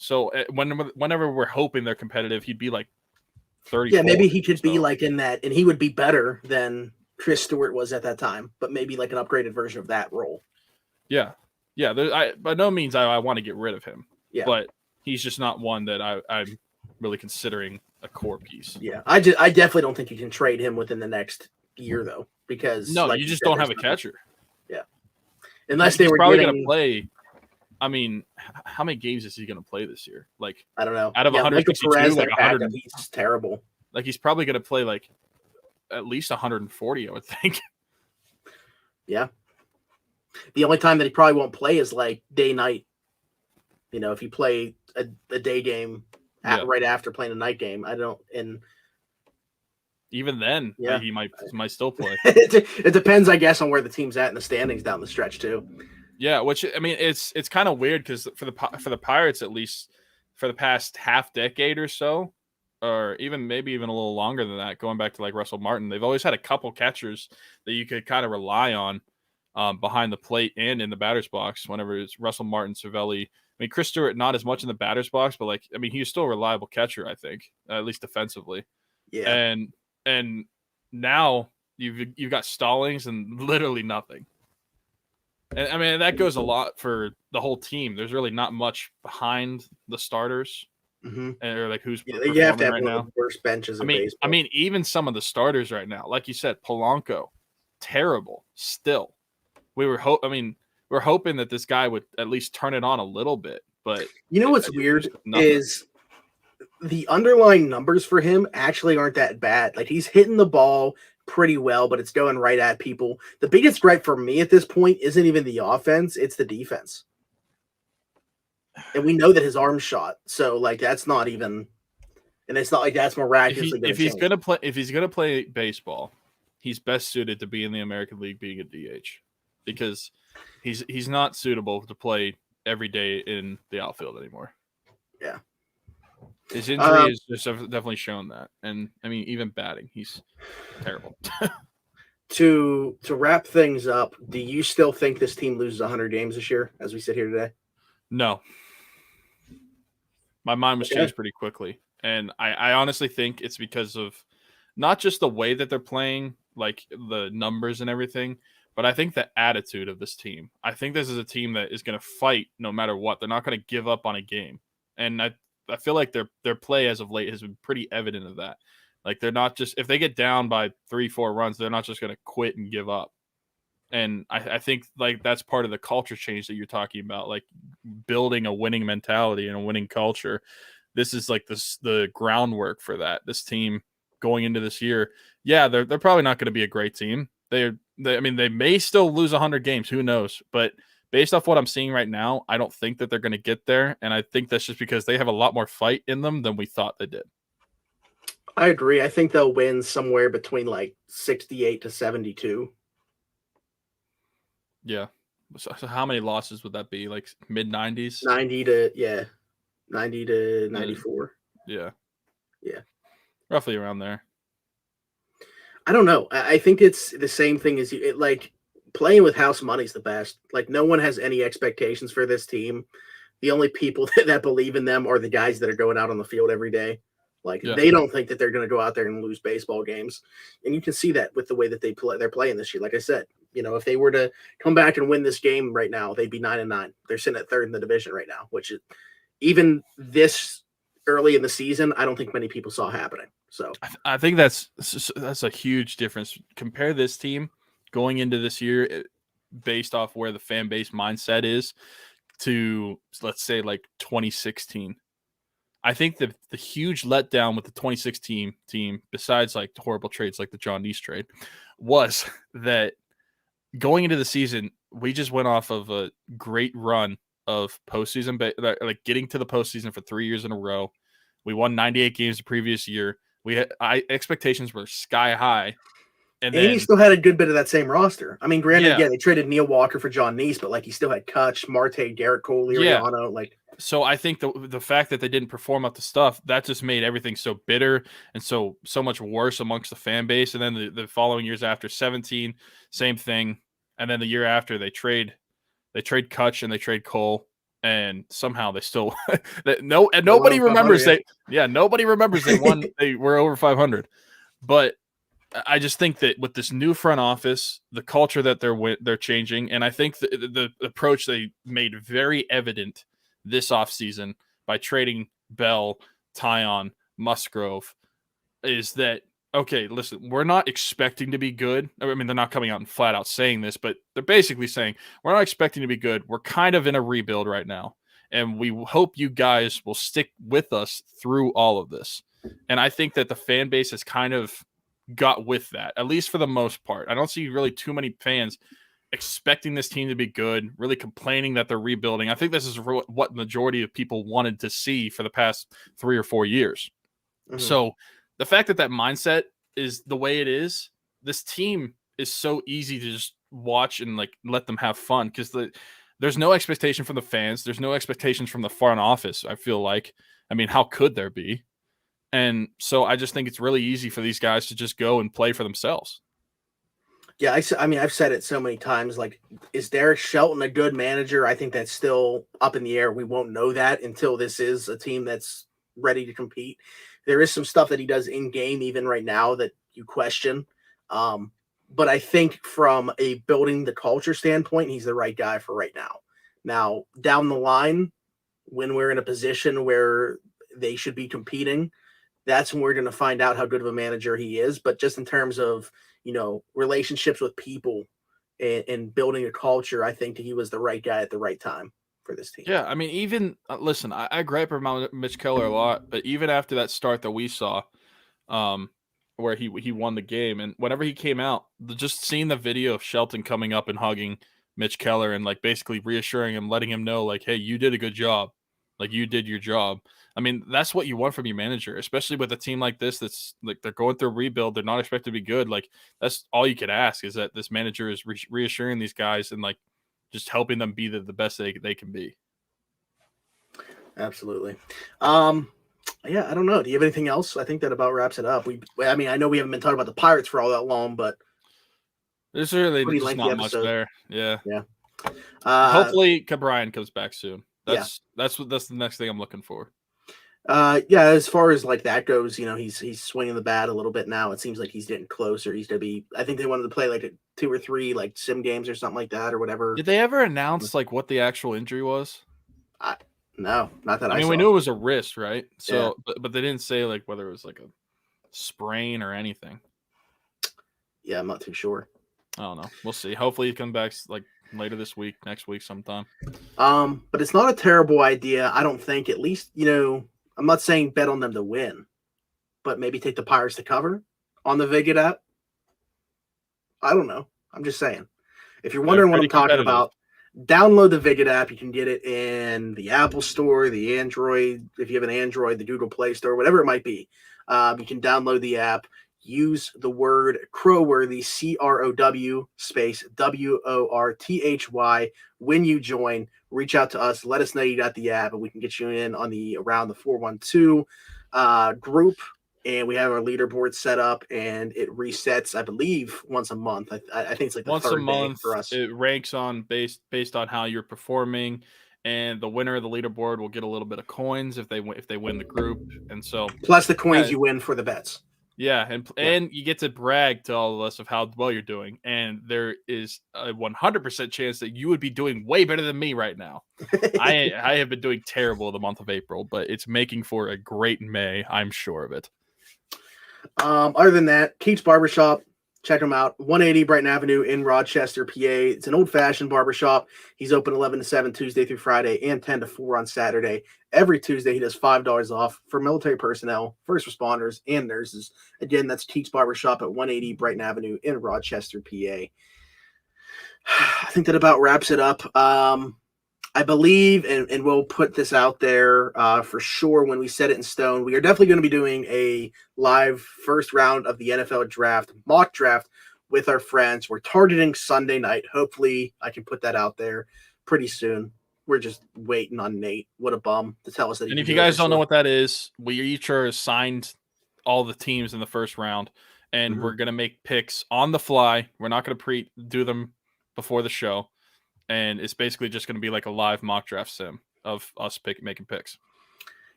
So whenever we're hoping they're competitive, he'd be like 30. Yeah, maybe he could be like in that, and he would be better than Chris Stewart was at that time, but maybe like an upgraded version of that role. Yeah. By no means I want to get rid of him. Yeah, but he's just not one that I'm really considering a core piece. Yeah, I definitely don't think you can trade him within the next year, though, because you just don't have a catcher. Yeah, unless they were probably going to play. I mean, how many games is he going to play this year? Like, I don't know. Out of 162, like 100, he's terrible. Like, he's probably going to play like at least 140, I would think. Yeah. The only time that he probably won't play is like day night. You know, if you play a day game right after playing a night game, and even then, he might still play. It depends, I guess, on where the team's at in the standings down the stretch too. Yeah, which I mean, it's kind of weird because for the Pirates, at least for the past half decade or so, or maybe even a little longer than that, going back to like Russell Martin, they've always had a couple catchers that you could kind of rely on behind the plate and in the batter's box. Whenever it's Russell Martin, Cervelli. I mean, Chris Stewart not as much in the batter's box, but like I mean, he's still a reliable catcher, I think, at least defensively. Yeah, and now you've got Stallings and literally nothing. And I mean, that goes a lot for the whole team. There's really not much behind the starters, or like who's you have to have right one now. Of the worst benches. I mean, even some of the starters right now, like you said, Polanco, terrible. Still, we're hoping that this guy would at least turn it on a little bit. But you know what's weird is the underlying numbers for him actually aren't that bad. Like he's hitting the ball pretty well, but it's going right at people. The biggest gripe for me at this point isn't even the offense, it's the defense. And we know that his arm's shot, so like that's not even, and it's not like that's miraculously if he's gonna play baseball, he's best suited to be in the American League being a DH, because he's not suitable to play every day in the outfield anymore. Yeah. His injury has just definitely shown that. And, I mean, even batting, he's terrible. To wrap things up, do you still think this team loses 100 games this year as we sit here today? No. My mind was changed pretty quickly. And I honestly think it's because of not just the way that they're playing, like the numbers and everything, but I think the attitude of this team. I think this is a team that is going to fight no matter what. They're not going to give up on a game. And I feel like their play as of late has been pretty evident of that. Like they're not just, if they get down by 3-4 runs, they're not just going to quit and give up. And I think like that's part of the culture change that you're talking about, like building a winning mentality and a winning culture. This is like the groundwork for that. This team going into this year, they're probably not going to be a great team. They may still lose 100 games. Who knows? But based off what I'm seeing right now, I don't think that they're going to get there. And I think that's just because they have a lot more fight in them than we thought they did. I agree. I think they'll win somewhere between like 68 to 72. Yeah. So how many losses would that be? Like mid 90s? 90 to 94. Yeah. Yeah. Roughly around there. I don't know. I think it's the same thing as you. Like playing with house money is the best. Like no one has any expectations for this team. The only people that believe in them are the guys that are going out on the field every day. Like they don't think that they're going to go out there and lose baseball games. And you can see that with the way that they're playing this year. Like I said, if they were to come back and win this game right now, they'd be 9-9. They're sitting at third in the division right now, which is even this early in the season, I don't think many people saw happening. So I think that's a huge difference. Compare this team going into this year based off where the fan base mindset is to, let's say, like 2016. I think the huge letdown with the 2016 team, besides like horrible trades like the John Neese trade, was that going into the season, we just went off of a great run of postseason, like getting to the postseason for 3 years in a row. We won 98 games the previous year. Expectations were sky high. And then he still had a good bit of that same roster. I mean, granted, they traded Neil Walker for John Neese, but like he still had Kutch, Marte, Garrett Cole, Liriano. So I think the fact that they didn't perform up to stuff, that just made everything so bitter and so much worse amongst the fan base. And then the following years after, 17, same thing. And then the year after, they trade Kutch and they trade Cole, and somehow they still nobody remembers nobody remembers they won. They were over 500, but I just think that with this new front office, the culture that they're changing, and I think the approach they made very evident this offseason by trading Bell, Tyon, Musgrove, is that, okay, listen, we're not expecting to be good. I mean, they're not coming out and flat out saying this, but they're basically saying we're not expecting to be good. We're kind of in a rebuild right now, and we hope you guys will stick with us through all of this. And I think that the fan base has kind of got with that, at least for the most part. I don't see really too many fans expecting this team to be good, really complaining that they're rebuilding. I think this is what majority of people wanted to see for the past 3 or 4 years. Mm-hmm. So the fact that mindset is the way it is, this team is so easy to just watch and like let them have fun, because there's no expectation from the fans. There's no expectations from the front office, I feel like. I mean, how could there be? And so I just think it's really easy for these guys to just go and play for themselves. Yeah, I mean, I've said it so many times. Like, is Derek Shelton a good manager? I think that's still up in the air. We won't know that until this is a team that's ready to compete. There is some stuff that he does in game, even right now, that you question. But I think from a building the culture standpoint, he's the right guy for right now. Now, down the line, when we're in a position where they should be competing, that's when we're going to find out how good of a manager he is. But just in terms of, relationships with people and building a culture, I think he was the right guy at the right time for this team. Yeah, I mean, even listen, I gripe about Mitch Keller a lot, but even after that start that we saw, where he won the game, and whenever he came out, just seeing the video of Shelton coming up and hugging Mitch Keller and like basically reassuring him, letting him know like, hey, you did a good job, like you did your job. I mean, that's what you want from your manager, especially with a team like this that's like they're going through a rebuild. They're not expected to be good. Like that's all you could ask, is that this manager is reassuring these guys and like just helping them be the best they can be. Absolutely. Yeah, I don't know. Do you have anything else? I think that about wraps it up. I know we haven't been talking about the Pirates for all that long, but there's really just not much there. Yeah. Yeah. Hopefully Cabrian comes back soon. That's the next thing I'm looking for. Yeah, as far as like that goes, he's swinging the bat a little bit now. It seems like he's getting closer. He's going to be, I think they wanted to play like 2 or 3 like sim games or something like that or whatever. Did they ever announce like what the actual injury was? No, not that I saw. We knew it was a wrist, right? So, yeah. but they didn't say like whether it was like a sprain or anything. Yeah, I'm not too sure. I don't know. We'll see. Hopefully he comes back like later this week, next week sometime. But it's not a terrible idea, I don't think. At least, I'm not saying bet on them to win, but maybe take the Pirates to cover on the Vigid app. I don't know. I'm just saying. If you're wondering what I'm talking about, download the Vigid app. You can get it in the Apple Store, the Android. If you have an Android, the Google Play Store, whatever it might be. You can download the app. Use the word Crowworthy, CROW space WORTHY when you join. Reach out to us. Let us know you got the app, and we can get you in on around the 412 group. And we have our leaderboard set up, and it resets, I believe, once a month. I think it's like the once third a month day for us. It ranks on based on how you're performing, and the winner of the leaderboard will get a little bit of coins if they win the group, and so plus the coins you win for the bets. Yeah, and you get to brag to all of us of how well you're doing, and there is a 100% chance that you would be doing way better than me right now. I have been doing terrible the month of April, but it's making for a great May. I'm sure of it. Other than that, Keith's Barbershop, check him out. 180 Brighton Avenue in Rochester, PA. It's an old-fashioned barbershop. He's open 11 to 7 Tuesday through Friday and 10 to 4 on Saturday. Every Tuesday, he does $5 off for military personnel, first responders, and nurses. Again, that's Keith's Barbershop at 180 Brighton Avenue in Rochester, PA. I think that about wraps it up. I believe, and we'll put this out there for sure when we set it in stone, we are definitely going to be doing a live first round of the NFL draft, mock draft with our friends. We're targeting Sunday night. Hopefully I can put that out there pretty soon. We're just waiting on Nate. What a bum to tell us that. And if you guys don't know what that is, we each are assigned all the teams in the first round, and we're going to make picks on the fly. We're not going to do them before the show. And it's basically just going to be like a live mock draft sim of us making picks.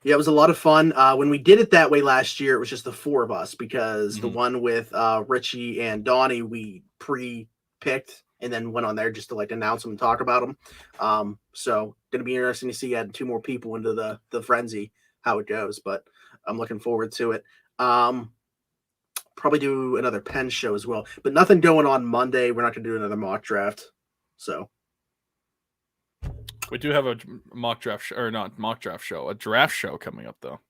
Yeah, it was a lot of fun. When we did it that way last year, it was just the 4 of us because the one with Richie and Donnie, we pre-picked and then went on there just to like announce them and talk about them. So going to be interesting to see adding 2 more people into the frenzy, how it goes. But I'm looking forward to it. Probably do another pen show as well. But nothing going on Monday. We're not going to do another mock draft. So. We do have a mock draft show, or not mock draft show, a draft show coming up though.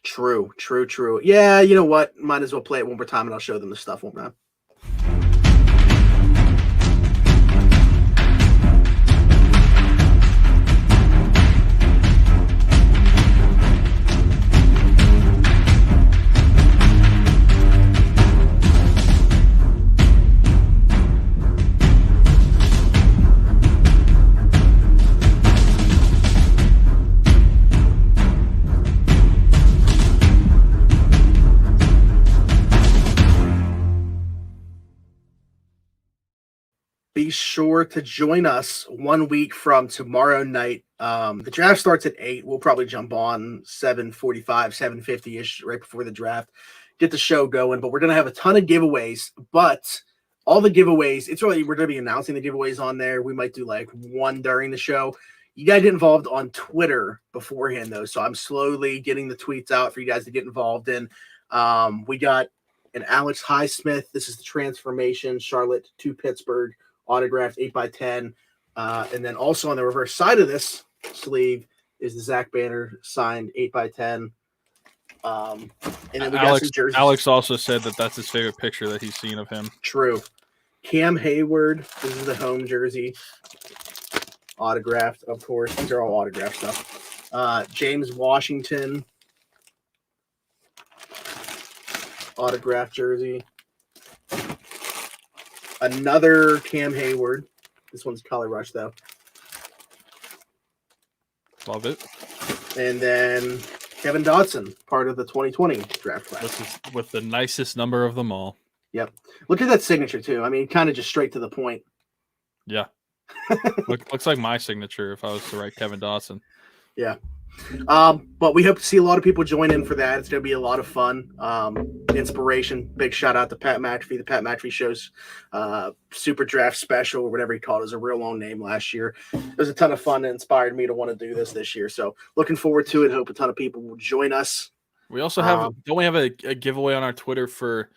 True. Yeah, you know what? Might as well play it one more time, and I'll show them the stuff one time. Be sure to join us 1 week from tomorrow night. The draft starts at 8. We'll probably jump on 7:45, 7:50-ish right before the draft. Get the show going. But we're going to have a ton of giveaways. But all the giveaways, we're going to be announcing the giveaways on there. We might do like one during the show. You got to get involved on Twitter beforehand, though. So I'm slowly getting the tweets out for you guys to get involved in. We got an Alex Highsmith. This is the transformation, Charlotte to Pittsburgh. Autographed 8x10. And then also on the reverse side of this sleeve is the Zach Banner signed 8x10. And then we got some jerseys. Alex also said that that's his favorite picture that he's seen of him. True. Cam Hayward. This is the home jersey. Autographed, of course. These are all autographed stuff. James Washington. Autographed jersey. Another Cam Hayward. This one's Color Rush, though. Love it. And then Kevin Dotson, part of the 2020 draft class. This is with the nicest number of them all. Yep. Look at that signature, too. I mean, kind of just straight to the point. Yeah. Looks like my signature if I was to write Kevin Dotson. Yeah. But we hope to see a lot of people join in for that. It's going to be a lot of fun. Inspiration. Big shout out to Pat McAfee. The Pat McAfee Show's Super Draft Special, or whatever he called it. It was a real long name last year. It was a ton of fun and inspired me to want to do this year. So looking forward to it. Hope a ton of people will join us. We also have, don't we have a giveaway on our Twitter for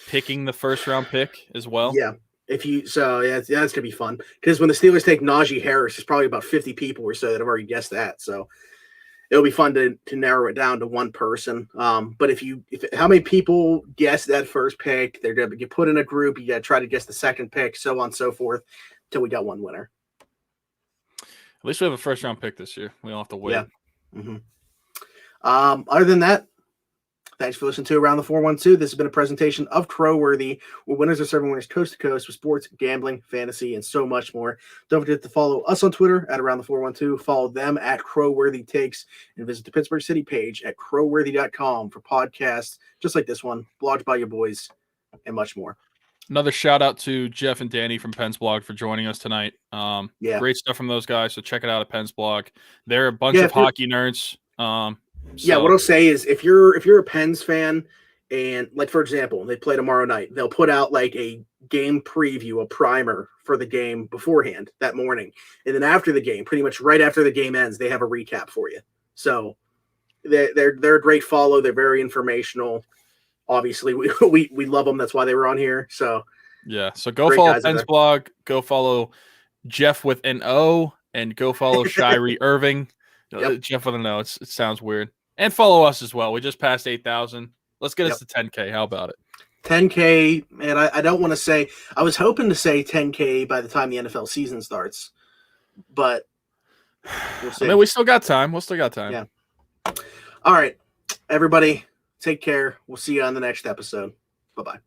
picking the first round pick as well? Yeah. It's going to be fun. Because when the Steelers take Najee Harris, there's probably about 50 people or so that have already guessed that. So it'll be fun to narrow it down to one person. But if how many people guess that first pick, they're going to get put in a group. You got to try to guess the second pick, so on and so forth, until we got one winner. At least we have a first round pick this year. We don't have to wait. Yeah. Mm-hmm. Other than that, thanks for listening to Around the 412. This has been a presentation of Crowworthy, where winners are serving winners coast to coast with sports, gambling, fantasy, and so much more. Don't forget to follow us on Twitter at Around the 412. Follow them at Crowworthy Takes, and visit the Pittsburgh City page at crowworthy.com for podcasts just like this one, blogged by your boys, and much more. Another shout out to Geoff and Danny from PensBlog for joining us tonight. Great stuff from those guys. So check it out at PensBlog. They're a bunch of hockey nerds. What I'll say is if you're a Pens fan and, like, for example, they play tomorrow night, they'll put out like a game preview, a primer for the game beforehand that morning. And then after the game, pretty much right after the game ends, they have a recap for you. So they're a great follow. They're very informational. Obviously, we love them. That's why they were on here. So yeah. So go follow PensBlog. Go follow Geoff with an O, and go follow Shirey Irving. Yep. Geoff with an O. It sounds weird. And follow us as well. We just passed 8,000. Let's get us to 10K. How about it? 10K, man. I don't want to say. I was hoping to say 10K by the time the NFL season starts, but we'll see. I mean, we still got time. Yeah. All right, everybody. Take care. We'll see you on the next episode. Bye-bye.